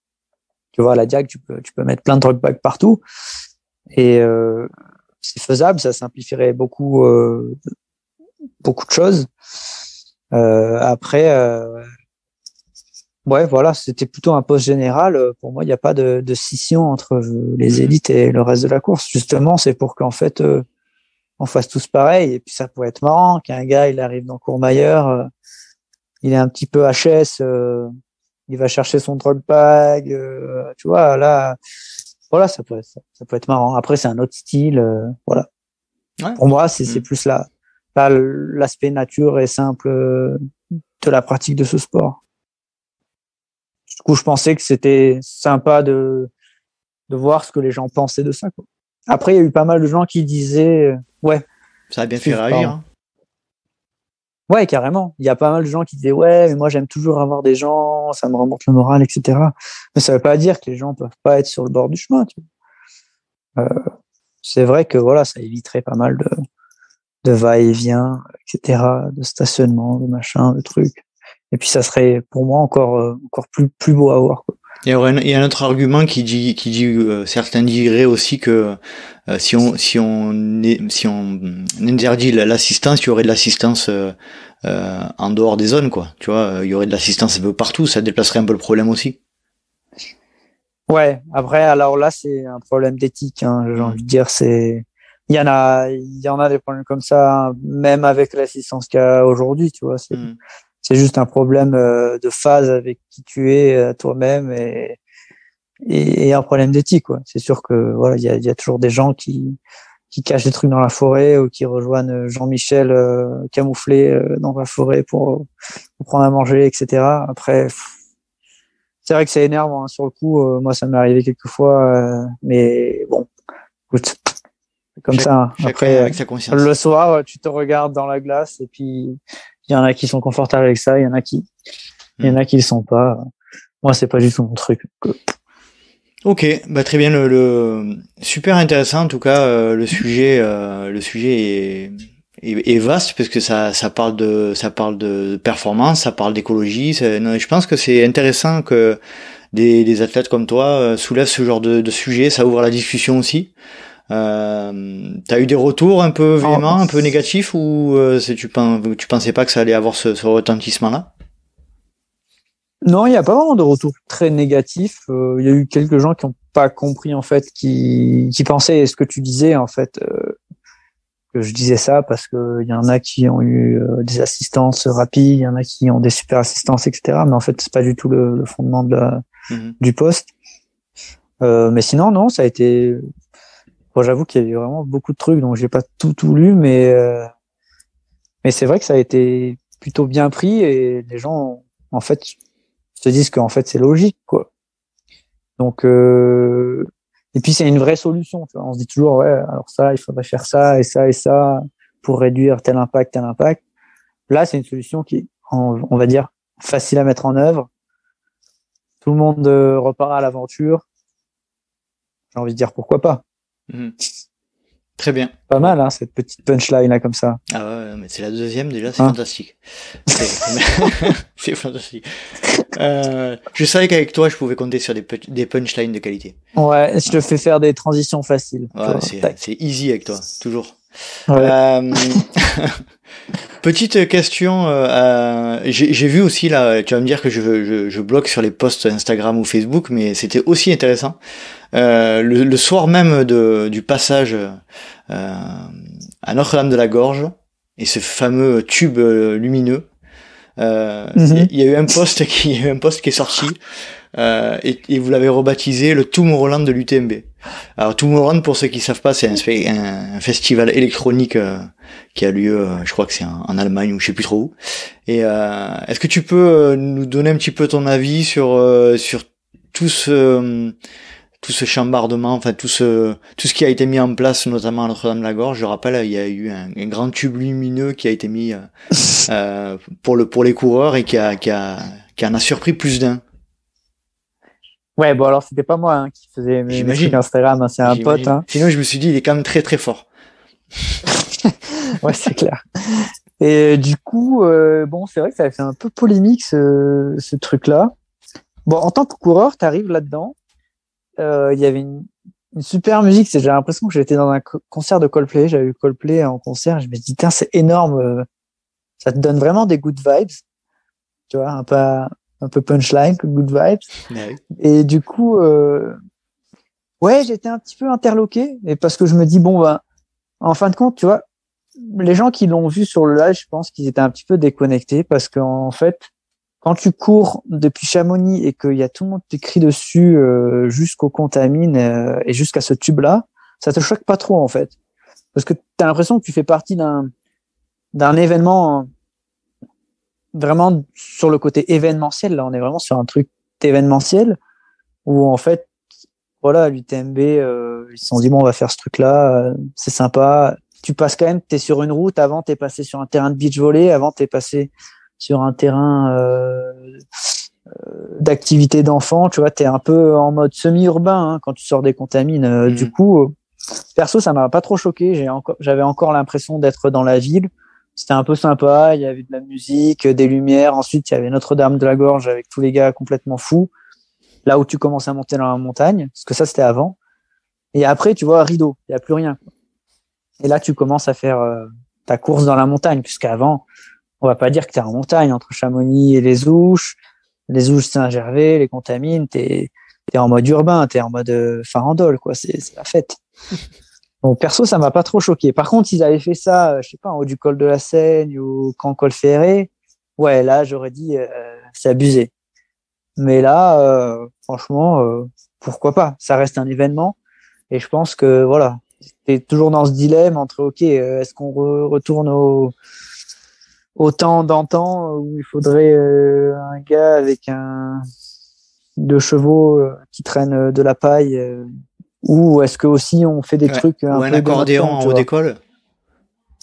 Tu vois, à la Diag, tu peux mettre plein de drop bags partout, et c'est faisable. Ça simplifierait beaucoup de choses. Après, ouais, voilà, c'était plutôt un poste général. Pour moi, il n'y a pas de scission entre les élites et le reste de la course. Justement, c'est pour qu'en fait, on fasse tous pareil. Et puis, ça pourrait être marrant qu'un gars, il arrive dans Courmayeur, il est un petit peu HS, il va chercher son drop bag, tu vois, là, voilà, ça peut être marrant. Après, c'est un autre style, voilà. Ouais. Pour moi, c'est plus là l'aspect nature et simple de la pratique de ce sport. Du coup, je pensais que c'était sympa de voir ce que les gens pensaient de ça, quoi. Après, il y a eu pas mal de gens qui disaient ouais. Ça a bien fait réagir. Hein. Ouais, carrément. Il y a pas mal de gens qui disaient ouais, mais moi j'aime toujours avoir des gens, ça me remonte le moral, etc. Mais ça veut pas dire que les gens peuvent pas être sur le bord du chemin. Tu vois. C'est vrai que voilà, ça éviterait pas mal de va-et-vient, etc., de stationnement, de machin, de trucs. Et puis ça serait pour moi encore plus beau à voir, quoi. Il y a un autre argument qui dit certains diraient aussi que si on interdit l'assistance, il y aurait de l'assistance en dehors des zones, quoi. Tu vois, il y aurait de l'assistance un peu partout, ça déplacerait un peu le problème aussi. Ouais, après, alors là, c'est un problème d'éthique, hein, j'ai envie de dire, il y en a des problèmes comme ça, hein, même avec l'assistance qu'il y a aujourd'hui, tu vois, c'est juste un problème de phase avec qui tu es toi-même et un problème d'éthique, quoi. C'est sûr que, voilà, il y a toujours des gens qui cachent des trucs dans la forêt ou qui rejoignent Jean-Michel camouflé dans la forêt pour prendre à manger, etc. Après, c'est vrai que c'est énervant, hein, sur le coup. Moi, ça m'est arrivé quelques fois, mais bon, écoute, c'est comme ça. Hein. Après, avec sa conscience. le soir, tu te regardes dans la glace et puis il y en a qui sont confortables avec ça, il y en a qui le sont pas. Moi, c'est pas du tout mon truc. Ok, bah très bien, le super intéressant en tout cas. Le sujet est vaste parce que ça parle de performance, ça parle d'écologie. Je pense que c'est intéressant que des athlètes comme toi soulèvent ce genre de sujet. Ça ouvre la discussion aussi. T'as eu des retours un peu véhéments, un peu négatifs, ou tu pensais pas que ça allait avoir ce retentissement-là? Non, il n'y a pas vraiment de retour très négatif. Il y a eu quelques gens qui n'ont pas compris, en fait, qui pensaient ce que tu disais, en fait, que je disais ça parce que il y en a qui ont eu des assistances rapides, il y en a qui ont des super assistances, etc. Mais en fait, c'est pas du tout le fondement du poste. Mais sinon, non, ça a été. Bon, j'avoue qu'il y a eu vraiment beaucoup de trucs, donc j'ai pas tout lu, mais c'est vrai que ça a été plutôt bien pris et les gens, en fait, se disent qu'en fait c'est logique, quoi. Donc et puis c'est une vraie solution, tu vois. On se dit toujours ouais, alors ça, il faudrait faire ça et ça pour réduire tel impact, tel impact. Là, c'est une solution qui est, on va dire, facile à mettre en œuvre. Tout le monde repart à l'aventure. J'ai envie de dire pourquoi pas. Très bien. Pas mal, hein, cette petite punchline là comme ça. Ah ouais, mais c'est la deuxième déjà, c'est fantastique. C'est fantastique. Je savais qu'avec toi, je pouvais compter sur des punchlines de qualité. Ouais, je te fais faire des transitions faciles. Ouais, c'est easy avec toi, toujours. Ouais. Petite question, j'ai vu aussi là, tu vas me dire que je bloque sur les posts Instagram ou Facebook, mais c'était aussi intéressant. Le soir même du passage à Notre-Dame-de-la-Gorge et ce fameux tube lumineux, il y a eu un post qui est sorti et vous l'avez rebaptisé le Tomorrowland de l'UTMB. Alors Tomorrowland, pour ceux qui savent pas, c'est un festival électronique qui a lieu, je crois que c'est en Allemagne ou je sais plus trop où. Et est-ce que tu peux nous donner un petit peu ton avis sur tout ce chambardement, enfin tout ce qui a été mis en place, notamment à Notre-Dame-la-Gorge. Je rappelle, il y a eu un grand tube lumineux qui a été mis pour les coureurs et qui en a surpris plus d'un. Ouais, bon alors c'était pas moi hein, qui faisais mes trucs Instagram, hein, c'est un pote. Hein. Sinon, je me suis dit, il est quand même très très fort. Ouais, c'est clair. Et du coup, bon, c'est vrai que ça a fait un peu polémique ce truc-là. Bon, en tant que coureur, t'arrives là-dedans. Il y avait une super musique. J'ai l'impression que j'étais dans un concert de Coldplay. J'avais eu Coldplay en concert. Je me dis, tiens, c'est énorme. Ça te donne vraiment des good vibes. Tu vois, un peu punchline, good vibes. Ouais. Et du coup, ouais, j'étais un petit peu interloqué. Et parce que je me dis, bon, ben, en fin de compte, tu vois, les gens qui l'ont vu sur le live, je pense qu'ils étaient un petit peu déconnectés parce qu'en fait, quand tu cours depuis Chamonix et qu'il y a tout le monde qui te crie dessus jusqu'au Contamine et jusqu'à ce tube-là, ça te choque pas trop en fait. Parce que tu as l'impression que tu fais partie d'un événement vraiment sur le côté événementiel. Là, on est vraiment sur un truc événementiel où en fait, voilà, l'UTMB, ils se sont dit bon, on va faire ce truc-là, c'est sympa. tu passes quand même, t'es sur une route, avant t'es passé sur un terrain de beach volley, avant t'es passé sur un terrain d'activité d'enfants, tu vois, t'es un peu en mode semi-urbain quand tu sors des contamines. Du coup, perso, ça m'a pas trop choqué. J'avais encore l'impression d'être dans la ville. C'était un peu sympa. Il y avait de la musique, des lumières. Ensuite, il y avait Notre-Dame de la Gorge avec tous les gars complètement fous. Là où tu commences à monter dans la montagne, parce que ça, c'était avant. Et après, tu vois, rideau. Il y a plus rien. Et là, tu commences à faire ta course dans la montagne, puisqu'avant, on va pas dire que t'es en montagne entre Chamonix et les Ouches. Les Ouches Saint-Gervais, les Contamines, t'es en mode urbain, t'es en mode farandole, quoi. C'est la fête. Donc, perso, ça m'a pas trop choqué. Par contre, s'ils avaient fait ça, je sais pas, en haut du col de la Seigne ou Camp Col Ferré, ouais, là, j'aurais dit, c'est abusé. Mais là, franchement, pourquoi pas? Ça reste un événement. Et je pense que, voilà, t'es toujours dans ce dilemme entre, ok, est-ce qu'on retourne au temps d'antan où il faudrait un gars avec deux chevaux qui traîne de la paille ou est-ce que aussi on fait des trucs ou un accordéon en haut d'école.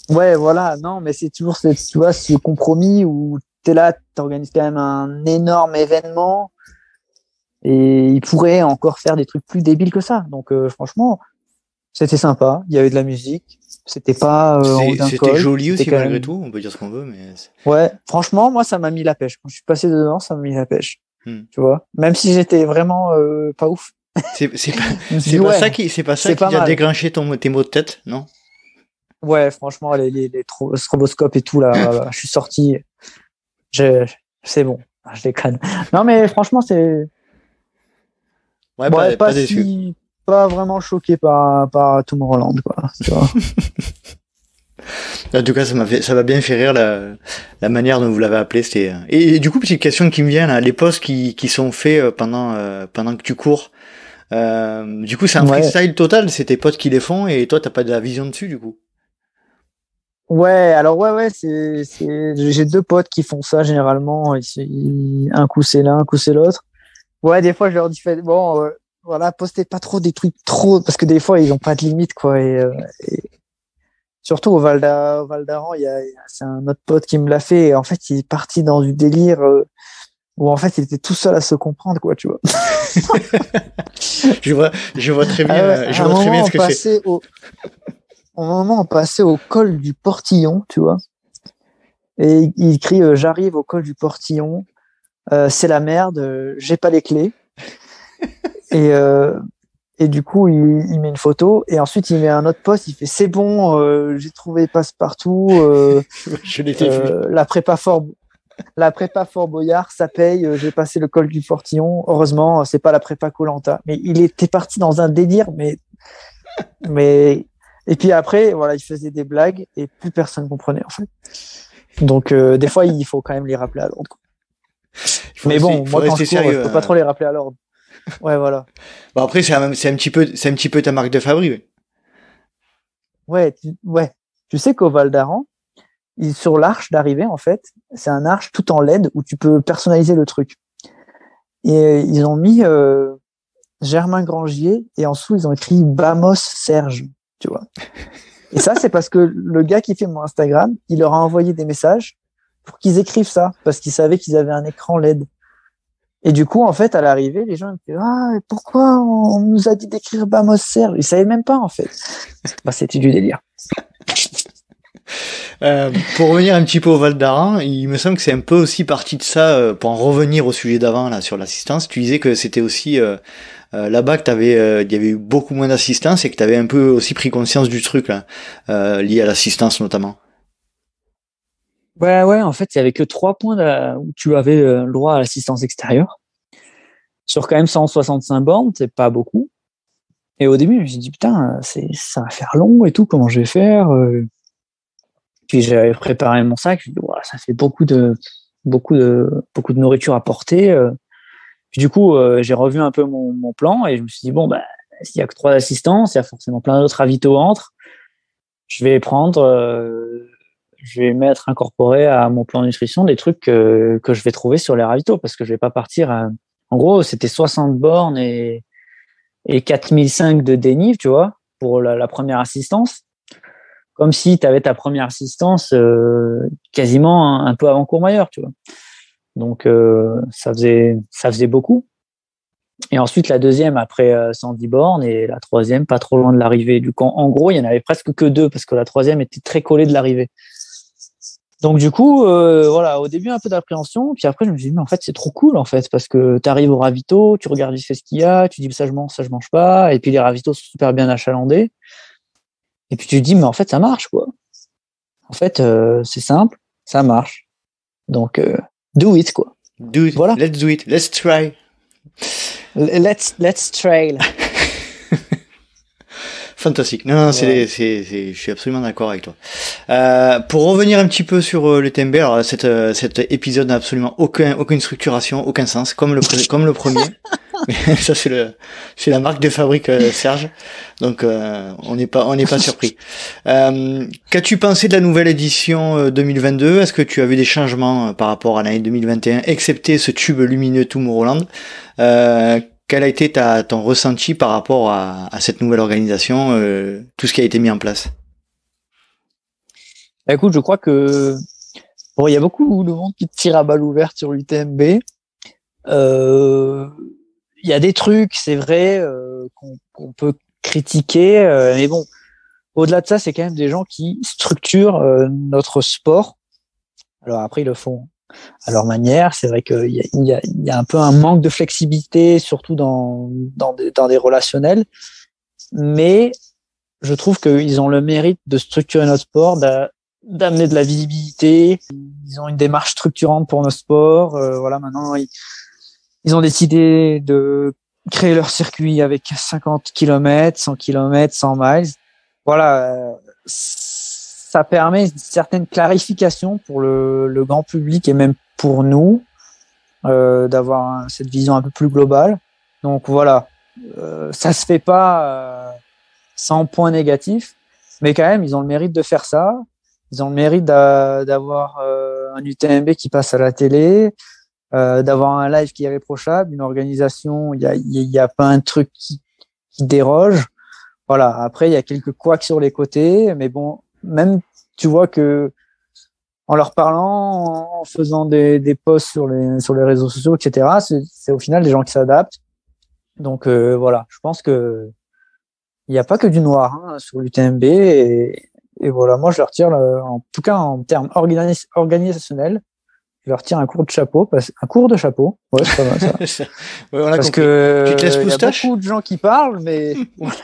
Ouais, voilà, non, mais c'est toujours tu vois, ce compromis où t'es là, t'organises quand même un énorme événement et il pourrait encore faire des trucs plus débiles que ça. Donc franchement, c'était sympa, il y avait de la musique. C'était pas c'était joli aussi malgré tout, on peut dire ce qu'on veut, mais ouais, franchement, moi ça m'a mis la pêche. Quand je suis passé dedans, ça m'a mis la pêche. Tu vois, même si j'étais vraiment pas ouf. C'est pas ça qui a déclenché tes maux de tête, non? Ouais, franchement, les stroboscopes et tout là, je suis sorti. C'est bon, je déconne. Non mais franchement, c'est ouais, pas déçu. Pas vraiment choqué par Tomorrowland, quoi. Tu vois. En tout cas, ça m'a bien fait rire la manière dont vous l'avez appelé. Et du coup, petite question qui me vient là, les posts qui sont faits pendant que tu cours. Du coup, c'est un freestyle total. C'est tes potes qui les font et toi, t'as pas de la vision dessus, du coup. Ouais, alors ouais, j'ai deux potes qui font ça généralement. Un coup c'est l'un, un coup c'est l'autre. Ouais, des fois je leur dis bon. Voilà, postez pas trop des trucs trop parce que des fois ils ont pas de limite quoi et surtout au Val d'Aran, c'est un autre pote qui me l'a fait et en fait il est parti dans du délire où en fait il était tout seul à se comprendre quoi, tu vois. je vois très bien, je vois très bien ce que c'est. Au moment on passait au col du Portillon, tu vois. Et il crie j'arrive au col du Portillon, c'est la merde, j'ai pas les clés. Et du coup, il met une photo et ensuite il met un autre post. Il fait c'est bon, j'ai trouvé passe-partout. Je l'ai vu. La prépa Fort Boyard, ça paye. J'ai passé le col du Portillon. Heureusement, c'est pas la prépa Koh-Lanta. Mais il était parti dans un délire. Mais et puis après, voilà, il faisait des blagues et plus personne comprenait en fait. Donc des fois, il faut quand même les rappeler à l'ordre. Mais bon, moi quand je cours, je peux pas trop les rappeler à l'ordre. Ouais, voilà. Bon, après, c'est un petit peu ta marque de fabrique. Ouais, tu sais qu'au Val d'Aran, sur l'arche d'arrivée, en fait, c'est un arche tout en LED où tu peux personnaliser le truc. Et ils ont mis Germain Grangier et en dessous, ils ont écrit Bamos Serge, tu vois. Et ça, c'est parce que le gars qui fait mon Instagram, il leur a envoyé des messages pour qu'ils écrivent ça, parce qu'ils savaient qu'ils avaient un écran LED. Et du coup, en fait, à l'arrivée, les gens me disaient pourquoi on nous a dit d'écrire Bamos Serge? Ils savaient même pas, en fait. C'était du délire. Pour revenir un petit peu au Val d'Aran, il me semble que c'est un peu aussi partie de ça, pour en revenir au sujet d'avant, là, sur l'assistance. Tu disais que c'était aussi là-bas que il y avait eu beaucoup moins d'assistance et que tu avais un peu aussi pris conscience du truc, là, lié à l'assistance notamment. Ouais, en fait, il y avait que 3 points où tu avais le droit à l'assistance extérieure. Sur quand même 165 bornes, c'est pas beaucoup. Et au début, je me suis dit, putain, ça va faire long et tout, comment je vais faire? Puis j'avais préparé mon sac, je me suis dit, ça fait beaucoup de nourriture à porter. Puis du coup, j'ai revu un peu mon plan et je me suis dit, bon, s'il y a que 3 assistances, il y a forcément plein d'autres ravitaux entre. Je vais incorporer à mon plan de nutrition des trucs que je vais trouver sur les ravitaux parce que je vais pas partir en gros, c'était 60 bornes et 4005 de dénive, tu vois, pour la première assistance. comme si tu avais ta première assistance quasiment un peu avant Courmayeur, tu vois. Donc ça faisait beaucoup. Et ensuite la deuxième après 110 bornes et la troisième pas trop loin de l'arrivée. Du coup, en gros, il y en avait presque que deux parce que la troisième était très collée de l'arrivée. Donc du coup, voilà, au début un peu d'appréhension, puis après je me suis dit mais en fait c'est trop cool en fait parce que tu arrives au ravito, tu regardes vite fait ce qu'il y a, tu dis ça je mange pas, et puis les ravitaux sont super bien achalandés, et puis tu te dis mais en fait ça marche quoi. En fait c'est simple, ça marche. Donc do it quoi. Do it. Voilà. Let's do it. Let's try. Let's trail. Fantastique. Non, ouais. Je suis absolument d'accord avec toi. Pour revenir un petit peu sur le TMB, alors cet épisode n'a absolument aucune structuration, aucun sens, comme le premier. Ça c'est la marque de fabrique Serge. Donc on n'est pas surpris. Qu'as-tu pensé de la nouvelle édition 2022? Est-ce que tu as vu des changements par rapport à l'année 2021, excepté ce tube lumineux Tomorrowland? Quel a été ton ressenti par rapport à cette nouvelle organisation, tout ce qui a été mis en place? Écoute, je crois que bon, il y a beaucoup de monde qui tire à balles ouvertes sur l'UTMB. Il y a des trucs, c'est vrai, qu'on peut critiquer, mais bon, au-delà de ça, c'est quand même des gens qui structurent notre sport. Alors après, ils le font à leur manière. C'est vrai qu'il y a un peu un manque de flexibilité, surtout dans des relationnels. Mais je trouve qu'ils ont le mérite de structurer notre sport, d'amener de la visibilité. Ils ont une démarche structurante pour nos sports. Voilà, maintenant, ils ont décidé de créer leur circuit avec 50 km, 100 km, 100 miles. Voilà, ça permet une certaine clarification pour le grand public et même pour nous, d'avoir cette vision un peu plus globale. Donc voilà, ça se fait pas sans point négatif, mais quand même, ils ont le mérite de faire ça. Ils ont le mérite d'avoir un UTMB qui passe à la télé, d'avoir un live qui est irréprochable, une organisation, il y a pas un truc qui déroge. Voilà. Après, il y a quelques couacs sur les côtés, mais bon, même tu vois que en leur parlant, en faisant des posts sur les réseaux sociaux, etc., c'est au final des gens qui s'adaptent. Donc voilà, je pense que il n'y a pas que du noir sur l'UTMB et voilà, moi je leur tire en tout cas en termes organisationnels, je leur tire un cours de chapeau, ouais, c'est pas mal ça. Ouais, parce que tu te laisses il y a beaucoup de gens qui parlent, mais voilà,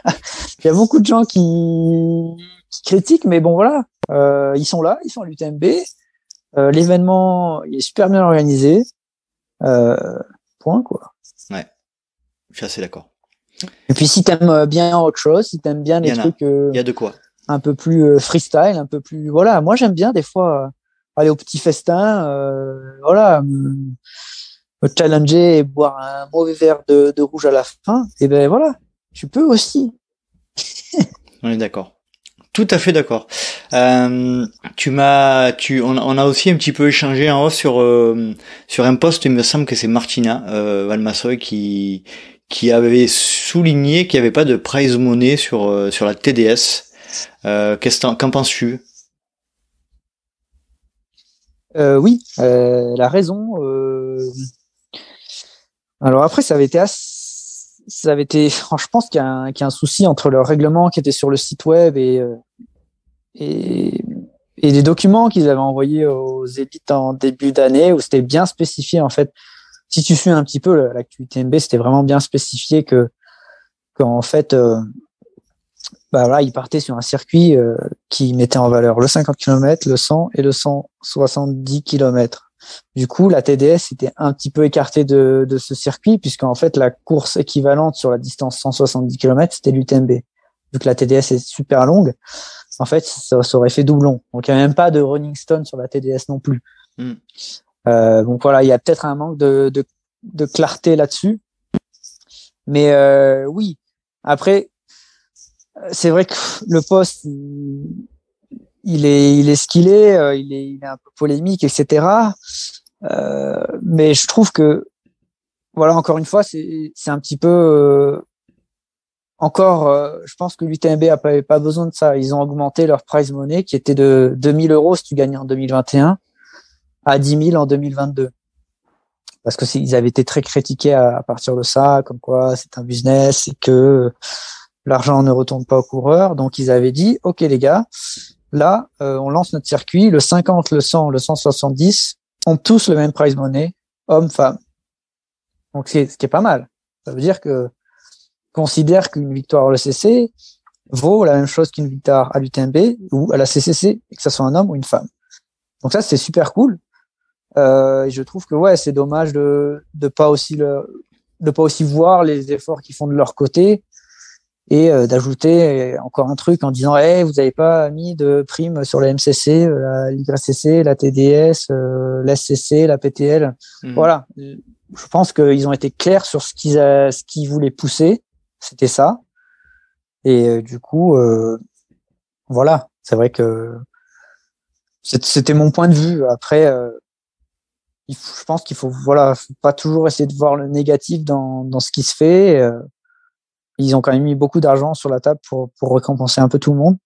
il y a beaucoup de gens qui critiquent, mais bon voilà, ils sont là, ils sont à l'UTMB, l'événement il est super bien organisé, point quoi. Ouais, je suis assez d'accord. Et puis si t'aimes bien autre chose, si t'aimes bien les trucs, il y a de quoi. Un peu plus freestyle, un peu plus voilà. Moi j'aime bien des fois aller au petit festin, voilà, me challenger et boire un mauvais verre de rouge à la fin. Et ben voilà, tu peux aussi. On est d'accord. Tout à fait d'accord. On a aussi un petit peu échangé en off sur un post, il me semble que c'est Martina Valmassoy qui avait souligné qu'il n'y avait pas de prize money sur la TDS. Qu'en penses-tu? Oui, la raison. Alors après, ça avait été, je pense qu'il y a un souci entre le règlement qui était sur le site web et les documents qu'ils avaient envoyés aux élites en début d'année où c'était bien spécifié en fait. Si tu suis un petit peu l'actualité MB, c'était vraiment bien spécifié qu'en fait, bah voilà, ils partaient sur un circuit qui mettait en valeur le 50 km, le 100 et le 170 km. Du coup, la TDS était un petit peu écartée de ce circuit puisqu'en fait, la course équivalente sur la distance 170 km, c'était l'UTMB. Vu que la TDS est super longue, en fait, ça aurait fait doublon. Donc, il n'y a même pas de running stone sur la TDS non plus. Donc voilà, il y a peut-être un manque de clarté là-dessus. Mais oui, après, c'est vrai que le poste, il est ce qu'il est, il est un peu polémique, etc. Mais je trouve que, voilà, encore une fois, c'est un petit peu encore, je pense que l'UTMB avait pas besoin de ça. Ils ont augmenté leur prize money qui était de 2 000 € si tu gagnais en 2021 à 10 000 en 2022. Parce que ils avaient été très critiqués à partir de ça, comme quoi c'est un business et que l'argent ne retourne pas aux coureurs. Donc ils avaient dit, ok les gars, là on lance notre circuit, le 50, le 100, le 170 ont tous le même prize money, hommes, femmes. Donc ce qui est pas mal. Ça veut dire que considère qu'une victoire à l'ECC vaut la même chose qu'une victoire à l'UTMB ou à la CCC, et que ça soit un homme ou une femme. Donc ça c'est super cool. Et je trouve que ouais, c'est dommage de pas aussi voir les efforts qu'ils font de leur côté et d'ajouter encore un truc en disant hey, vous n'avez pas mis de prime sur la MCC, la l'YCC, la TDS, la SCC, la PTL. Voilà. Je pense qu'ils ont été clairs sur ce qu'ils voulaient pousser, c'était ça. Et du coup voilà, c'est vrai que c'était mon point de vue. Après je pense qu'il faut pas toujours essayer de voir le négatif dans ce qui se fait. Ils ont quand même mis beaucoup d'argent sur la table pour récompenser un peu tout le monde.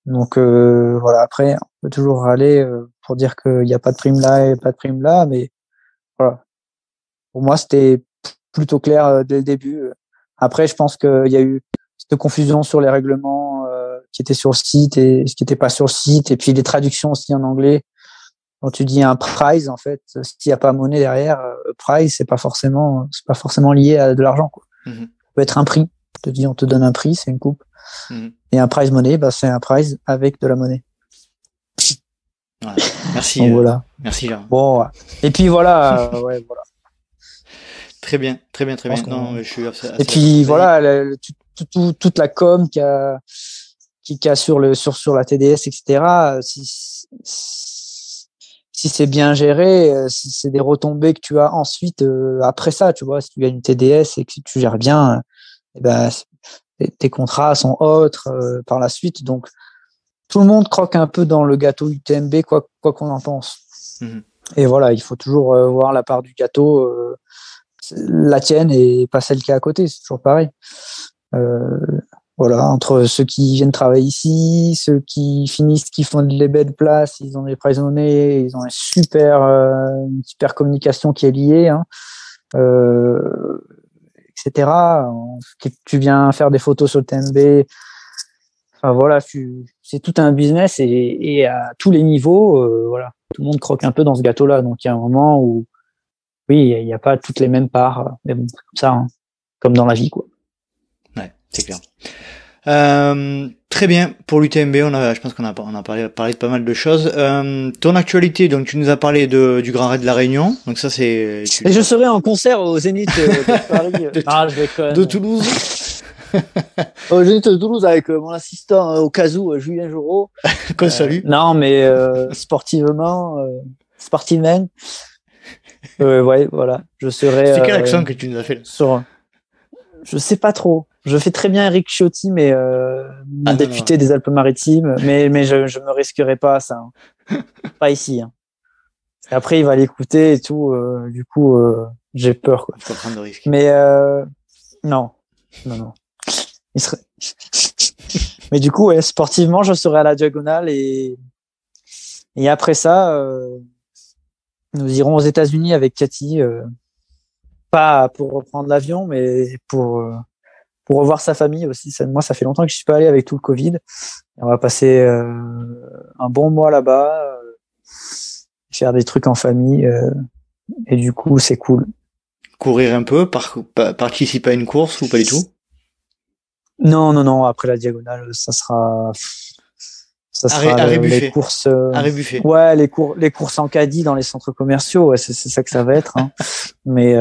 Donc voilà, après on peut toujours râler pour dire qu'il n'y a pas de prime là et pas de prime là, mais voilà. Pour moi, c'était plutôt clair dès le début. Après, je pense qu'il y a eu cette confusion sur les règlements qui étaient sur le site et ce qui n'était pas sur le site, et puis les traductions aussi en anglais. Quand tu dis un prize, en fait, s'il n'y a pas monnaie derrière, prize, c'est pas forcément lié à de l'argent, quoi. Ça peut être un prix. On te donne un prix, c'est une coupe. Et un prize money, c'est un prize avec de la monnaie. Voilà. Merci. Donc, voilà. Merci, Jean. Bon. Et puis voilà, ouais, voilà. Très bien. Non, je suis assez et puis voilà, toute la com qu'il y a sur la TDS, etc. Si c'est bien géré, si c'est des retombées que tu as ensuite après ça, tu vois, si tu as une TDS et que tu gères bien, tes contrats sont autres par la suite. Donc tout le monde croque un peu dans le gâteau UTMB, quoi qu'on en pense. Et voilà, il faut toujours voir la part du gâteau, la tienne et pas celle qui est à côté. C'est toujours pareil. Voilà, entre ceux qui viennent travailler ici, ceux qui finissent, qui font les belles places, ils ont des prize money, ils ont une super communication qui est liée, etc. Tu viens faire des photos sur le TMB. Enfin voilà, c'est tout un business et à tous les niveaux, voilà, tout le monde croque un peu dans ce gâteau-là. Donc il y a un moment où, oui, il n'y a pas toutes les mêmes parts, mais bon, c'est comme ça, comme dans la vie, quoi. Ouais, c'est clair. Très bien, pour l'UTMB, je pense qu'on a parlé de pas mal de choses. Ton actualité, donc tu nous as parlé du Grand Raid de la Réunion, donc ça c'est... Et je serai en concert au Zénith de Paris. Je déconne. De Toulouse. Au Zénith de Toulouse avec mon assistant au cas où, Julien Joureau. Qu'on salue. Non, mais sportivement. Ouais, voilà. Je serai... C'est quel accent que tu nous as fait là Je sais pas trop. Je fais très bien Eric Ciotti, mais député des Alpes-Maritimes, mais je me risquerai pas à ça. Pas ici. Et après, il va l'écouter et tout. Du coup, j'ai peur, quoi. Il faut prendre de risques. Mais non. Il serait... Mais du coup, ouais, sportivement, je serai à la Diagonale et après ça, nous irons aux États-Unis avec Cathy. Pas pour reprendre l'avion, mais pour revoir sa famille aussi. Moi, ça fait longtemps que je suis pas allé avec tout le Covid. On va passer un bon mois là-bas, faire des trucs en famille, et du coup, c'est cool. Courir un peu, participer à une course ou pas du tout? Non. Après la Diagonale, ça sera les courses. Ouais, les courses en caddie dans les centres commerciaux. Ouais, c'est ça que ça va être. Mais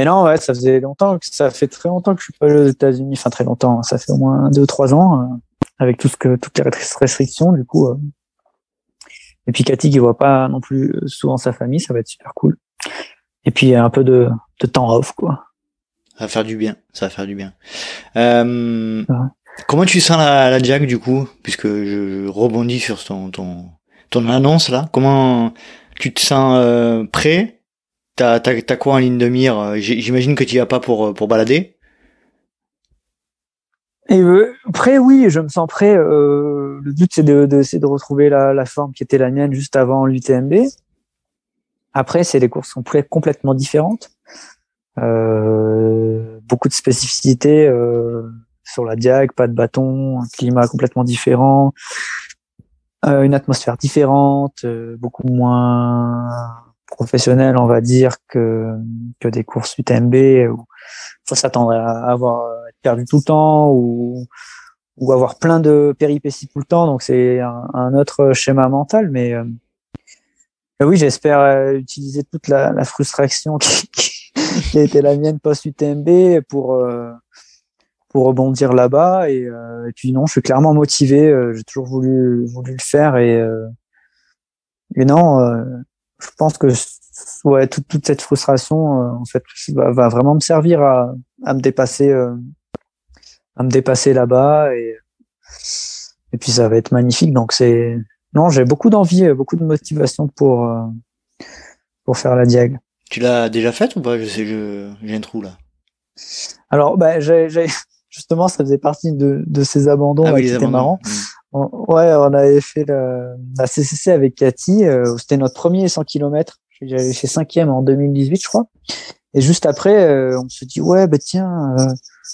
non, ouais, ça fait très longtemps que je suis pas allé aux États-Unis. Enfin, très longtemps. Ça fait au moins 2 ou 3 ans, avec toutes les restrictions, du coup. Et puis Cathy qui voit pas non plus souvent sa famille, ça va être super cool. Et puis un peu de temps off, quoi. Ça va faire du bien. Comment tu sens la Diag du coup, puisque je rebondis sur ton annonce là. Comment tu te sens prêt? T'as quoi en ligne de mire? J'imagine que tu y vas pas pour balader. Et prêt, oui, je me sens prêt. Le but, c'est de retrouver la forme qui était la mienne juste avant l'UTMB. Après, c'est des courses complètement différentes. Beaucoup de spécificités sur la diag, pas de bâton, un climat complètement différent, une atmosphère différente, beaucoup moins professionnelle, on va dire, que des courses UTMB où faut s'attendre à être perdu tout le temps ou avoir plein de péripéties tout le temps. Donc c'est un autre schéma mental, mais oui, j'espère utiliser toute la frustration qui a été la mienne post-UTMB pour rebondir là-bas. Et puis non, je suis clairement motivé. J'ai toujours voulu le faire. Et non, je pense que ouais, toute cette frustration, en fait, va vraiment me servir à me dépasser là-bas. Et puis ça va être magnifique. Donc non, j'ai beaucoup d'envie, beaucoup de motivation pour faire la diag. Tu l'as déjà faite ou pas? J'ai un trou là. Alors, justement, ça faisait partie de ces abandons qui étaient marrants. Ouais, on avait fait la CCC avec Cathy. C'était notre premier 100 km. J'avais fait 5e en 2018, je crois. Et juste après, on se dit, ouais, tiens,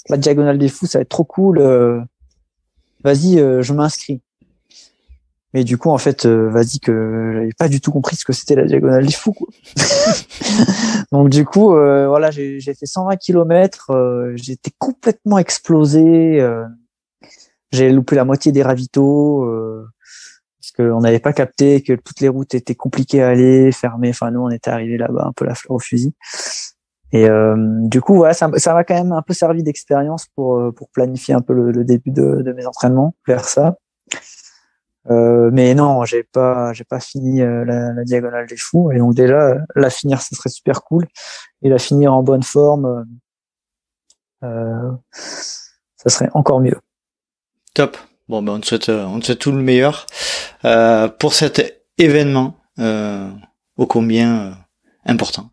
la Diagonale des Fous, ça va être trop cool. Vas-y, je m'inscris. Mais du coup, en fait, vas-y que j'avais pas du tout compris ce que c'était la Diagonale des Fous, quoi. Donc du coup, voilà, j'ai fait 120 km, j'étais complètement explosé, j'ai loupé la moitié des ravitaux, parce qu'on n'avait pas capté que toutes les routes étaient compliquées à aller, fermées. Enfin, nous, on était arrivés là-bas un peu la fleur au fusil. Et du coup, voilà, ça m'a quand même un peu servi d'expérience pour planifier un peu le début de mes entraînements vers ça. Mais non, j'ai pas fini la Diagonale des Fous, et donc déjà la finir, ça serait super cool, et la finir en bonne forme, ça serait encore mieux. Top. Bon, on te souhaite tout le meilleur pour cet événement ô combien important.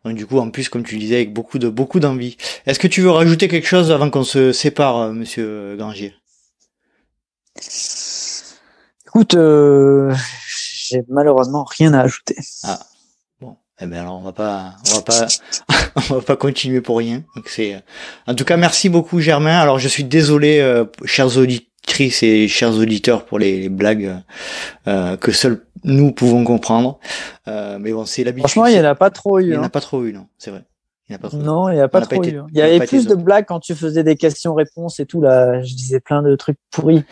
Donc du coup, en plus, comme tu le disais, avec beaucoup d'envie. Est-ce que tu veux rajouter quelque chose avant qu'on se sépare, Monsieur Grangier? Écoute, j'ai malheureusement rien à ajouter. Ah bon, eh ben alors on va pas continuer pour rien. Donc en tout cas, merci beaucoup Germain. Alors je suis désolé, chères auditrices et chers auditeurs, pour les blagues que seuls nous pouvons comprendre. Mais bon, c'est l'habitude. Franchement, il y en a pas trop eu. Il y en a pas trop eu, non, c'est vrai. Non, il y a pas trop eu. Il y avait plus de blagues quand tu faisais des questions-réponses et tout. Là, je disais plein de trucs pourris.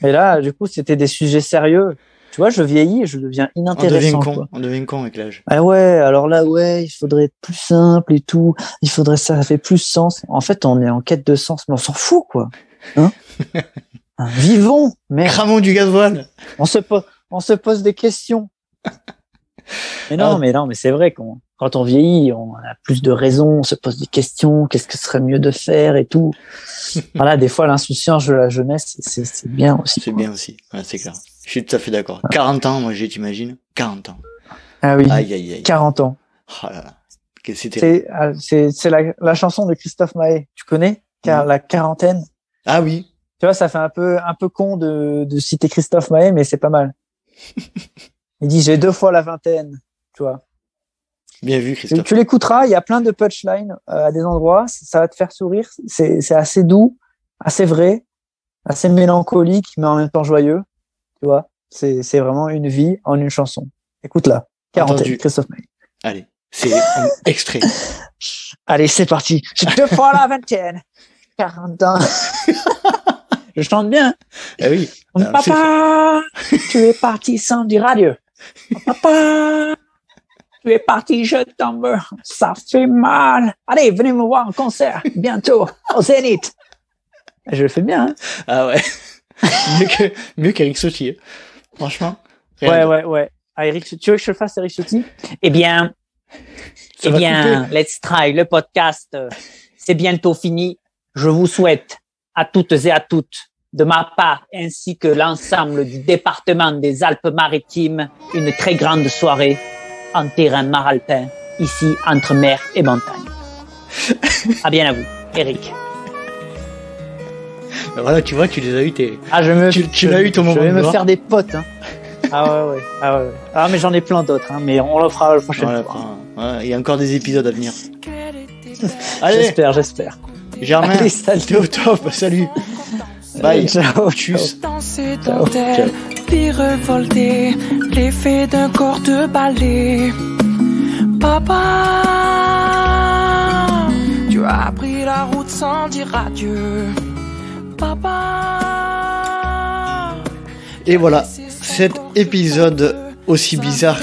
Et là, du coup, c'était des sujets sérieux. Tu vois, je vieillis et je deviens inintéressant. On devient con avec l'âge. Ah ouais, alors là, ouais, il faudrait être plus simple et tout. Ça fait plus sens. En fait, on est en quête de sens, mais on s'en fout, quoi. Hein? Vivons, merde. Cramons du gasoil. On se pose des questions. Mais non, c'est vrai quand on vieillit, on a plus de raisons, on se pose des questions, qu'est-ce que serait mieux de faire et tout. Voilà, des fois, l'insouciance de la jeunesse, c'est bien aussi. C'est bien aussi, ouais, c'est clair. Je suis tout à fait d'accord. 40 ans, moi, t'imagine 40 ans. Ah oui, aïe. 40 ans. Oh là là. C'est la chanson de Christophe Maé. Tu connais? La quarantaine. Ah oui. Tu vois, ça fait un peu con de citer Christophe Maé, mais c'est pas mal. Il dit, j'ai 2 fois la vingtaine, tu vois. Bien vu, Christophe. Tu l'écouteras, il y a plein de punchlines à des endroits, ça va te faire sourire. C'est assez doux, assez vrai, assez mélancolique, mais en même temps joyeux, tu vois. C'est vraiment une vie en une chanson. Écoute-la. Quarantaine, Christophe Maé. Allez, c'est un extrait. Allez, c'est parti. J'ai 2 fois la vingtaine. 40 ans. Je chante bien. Ah oui. Papa, tu es parti sans dire adieu. Papa, tu es parti, je tombe. Ça fait mal. Allez, venez me voir en concert bientôt au Zénith. Je le fais bien. Hein. Ah ouais. mieux qu'Eric Sautier. Franchement. Ouais. Ah, tu veux que je le fasse, Eric Sautier? Eh bien, let's try. Le podcast, c'est bientôt fini. Je vous souhaite à toutes et à toutes, de ma part ainsi que l'ensemble du département des Alpes-Maritimes, une très grande soirée en terrain maralpin, ici entre mer et montagne. À bien à vous, Eric. Voilà, tu vois, tu les as eu tu l'as eu ton moment. Je vais de me gloire. faire des potes. Hein. Ah ouais. Ah mais j'en ai plein d'autres. Hein, mais on le fera la prochaine fois. Ouais, il y a encore des épisodes à venir. Allez, J'espère. Germain, Allez, salut. t'es au top. Salut. Bye. Ciao. Tchuss. Danser dans tel virevolter, l'effet d'un corps de ballet. Papa, tu as pris la route sans dire adieu. Papa. Et voilà, cet épisode, aussi bizarre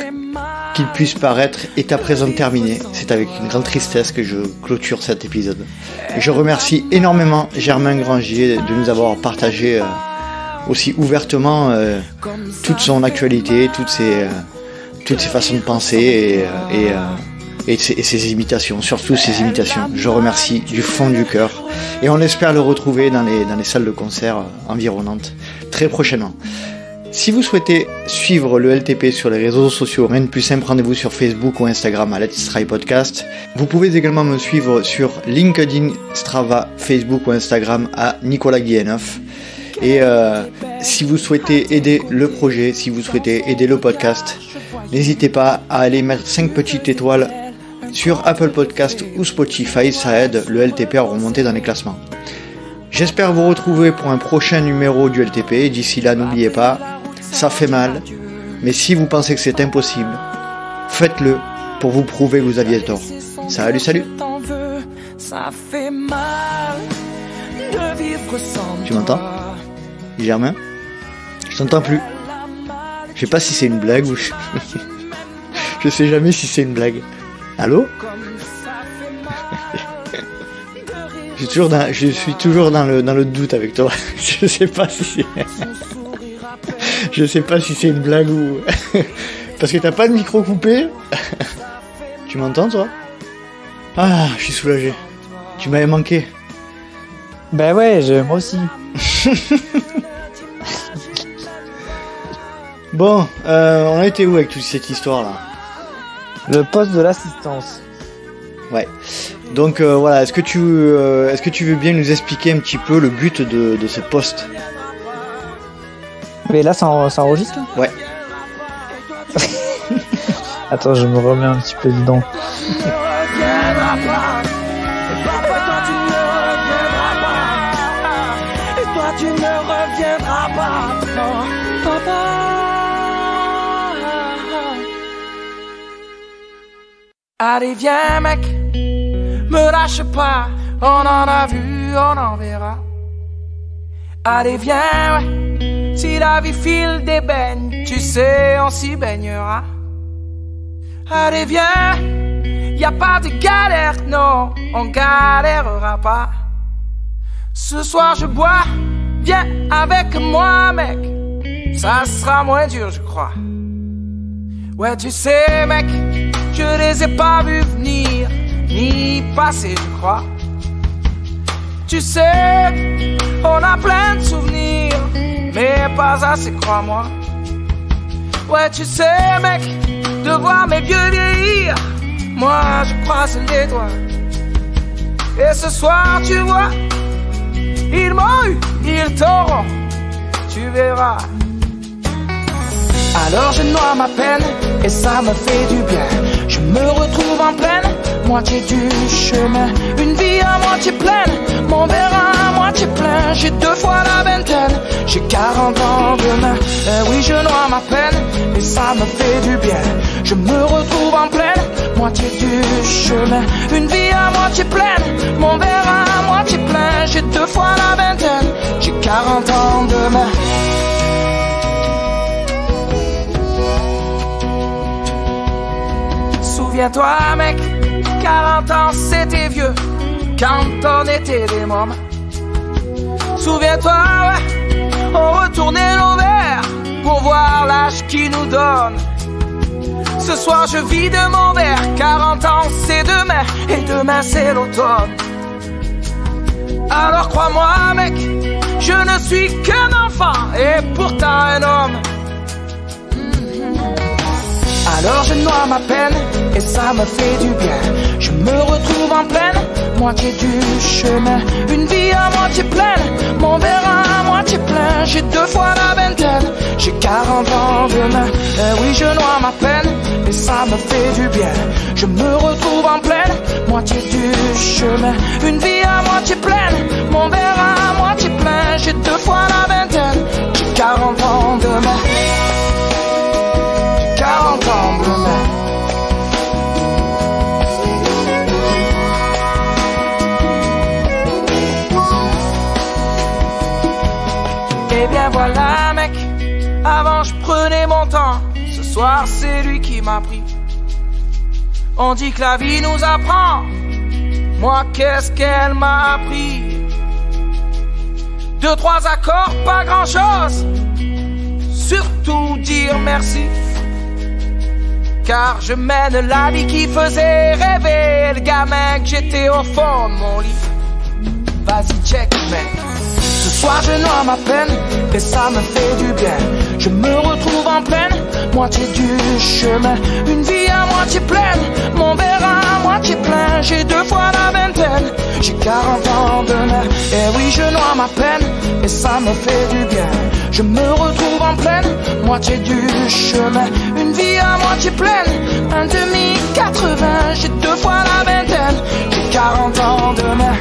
qu'il puisse paraître, est à présent terminé. C'est avec une grande tristesse que je clôture cet épisode. Et je remercie énormément Germain Grangier de nous avoir partagé aussi ouvertement toute son actualité, toutes ses façons de penser et ses imitations, surtout ses imitations. Je remercie du fond du cœur et on espère le retrouver dans les salles de concert environnantes très prochainement. Si vous souhaitez suivre le LTP sur les réseaux sociaux, rien de plus simple, rendez-vous sur Facebook ou Instagram à Let's Try Podcast. Vous pouvez également me suivre sur LinkedIn, Strava, Facebook ou Instagram à Nicolas Guilleneuf. Et si vous souhaitez aider le projet, si vous souhaitez aider le podcast, n'hésitez pas à aller mettre 5 petites étoiles sur Apple Podcast ou Spotify, ça aide le LTP à remonter dans les classements. J'espère vous retrouver pour un prochain numéro du LTP. D'ici là, n'oubliez pas, ça fait mal, mais si vous pensez que c'est impossible, faites-le pour vous prouver que vous aviez tort. Salut. Ça fait mal de vivre sans Tu m'entends, Germain? Je t'entends plus. Je sais pas si c'est une blague ou je sais jamais si c'est une blague. Allô? Je suis toujours dans le doute avec toi. Je sais pas si c'est une blague ou parce que t'as pas de micro coupé. Tu m'entends toi? Ah, je suis soulagé. Tu m'avais manqué. Ben ouais, moi aussi. Bon, on a été où avec toute cette histoire là? Le poste de l'assistance. Ouais. Donc voilà, est-ce que tu veux bien nous expliquer un petit peu le but de ce poste? Mais là, ça enregistre là? Ouais. Attends, je me remets un petit peu dedans. Tu ne reviendras pas, non, papa. Allez, viens, mec, me lâche pas. On en a vu, on en verra. Allez, viens, ouais. Si la vie file des baignes, tu sais, on s'y baignera. Allez, viens, y a pas de galère, non, on galérera pas. Ce soir, je bois. Viens avec moi, mec, ça sera moins dur, je crois. Ouais, tu sais, mec, je les ai pas vus venir, ni passer, je crois. Tu sais, on a plein de souvenirs, mais pas assez, crois-moi. Ouais, tu sais, mec, de voir mes vieux vieillir, moi, je croise les doigts. Et ce soir, tu vois, ils m'ont eu, ils t'auront, tu verras. Alors je noie ma peine et ça me fait du bien. Je me retrouve en pleine moitié du chemin. Une vie à moitié pleine, mon verre à moitié plein. J'ai 2 fois la vingtaine, j'ai 40 ans demain. Oui, je noie ma peine et ça me fait du bien. Je me retrouve en pleine moitié du chemin. Une vie à moitié pleine, mon verre à moitié plein. J'ai 2 fois la vingtaine, j'ai 40 ans demain. Souviens-toi, mec, 40 ans c'était vieux, quand on était des mômes. Souviens-toi, ouais, on retournait nos verres pour voir l'âge qui nous donne. Ce soir je vide mon verre, 40 ans c'est demain, et demain c'est l'automne. Alors crois-moi, mec, je ne suis qu'un enfant, et pourtant un homme. Alors je noie ma peine et ça me fait du bien. Je me retrouve en pleine moitié du chemin. Une vie à moitié pleine, mon verre à moitié plein. J'ai 2 fois la vingtaine, j'ai 40 ans demain. Oui, je noie ma peine et ça me fait du bien. Je me retrouve en pleine moitié du chemin. Une vie à moitié pleine, mon verre à moitié plein. J'ai 2 fois la vingtaine, j'ai 40 ans demain. 40 ans demain. Eh bien voilà mec, avant je prenais mon temps. Ce soir c'est lui qui m'a pris. On dit que la vie nous apprend. Moi qu'est-ce qu'elle m'a appris? 2, 3 accords, pas grand chose. Surtout dire merci. Car je mène la vie qui faisait rêver le gamin que j'étais au fond de mon lit. Vas-y check mec. Ce soir je noie ma peine et ça me fait du bien. Je me retrouve en pleine moitié du chemin. Une vie à moitié pleine, mon verre à moitié plein. J'ai 2 fois la vingtaine, j'ai 40 ans demain. Et oui je noie ma peine et ça me fait du bien. Je me retrouve en pleine moitié du chemin. Une vie à moitié pleine, un demi 80. J'ai 2 fois la vingtaine, j'ai 40 ans demain.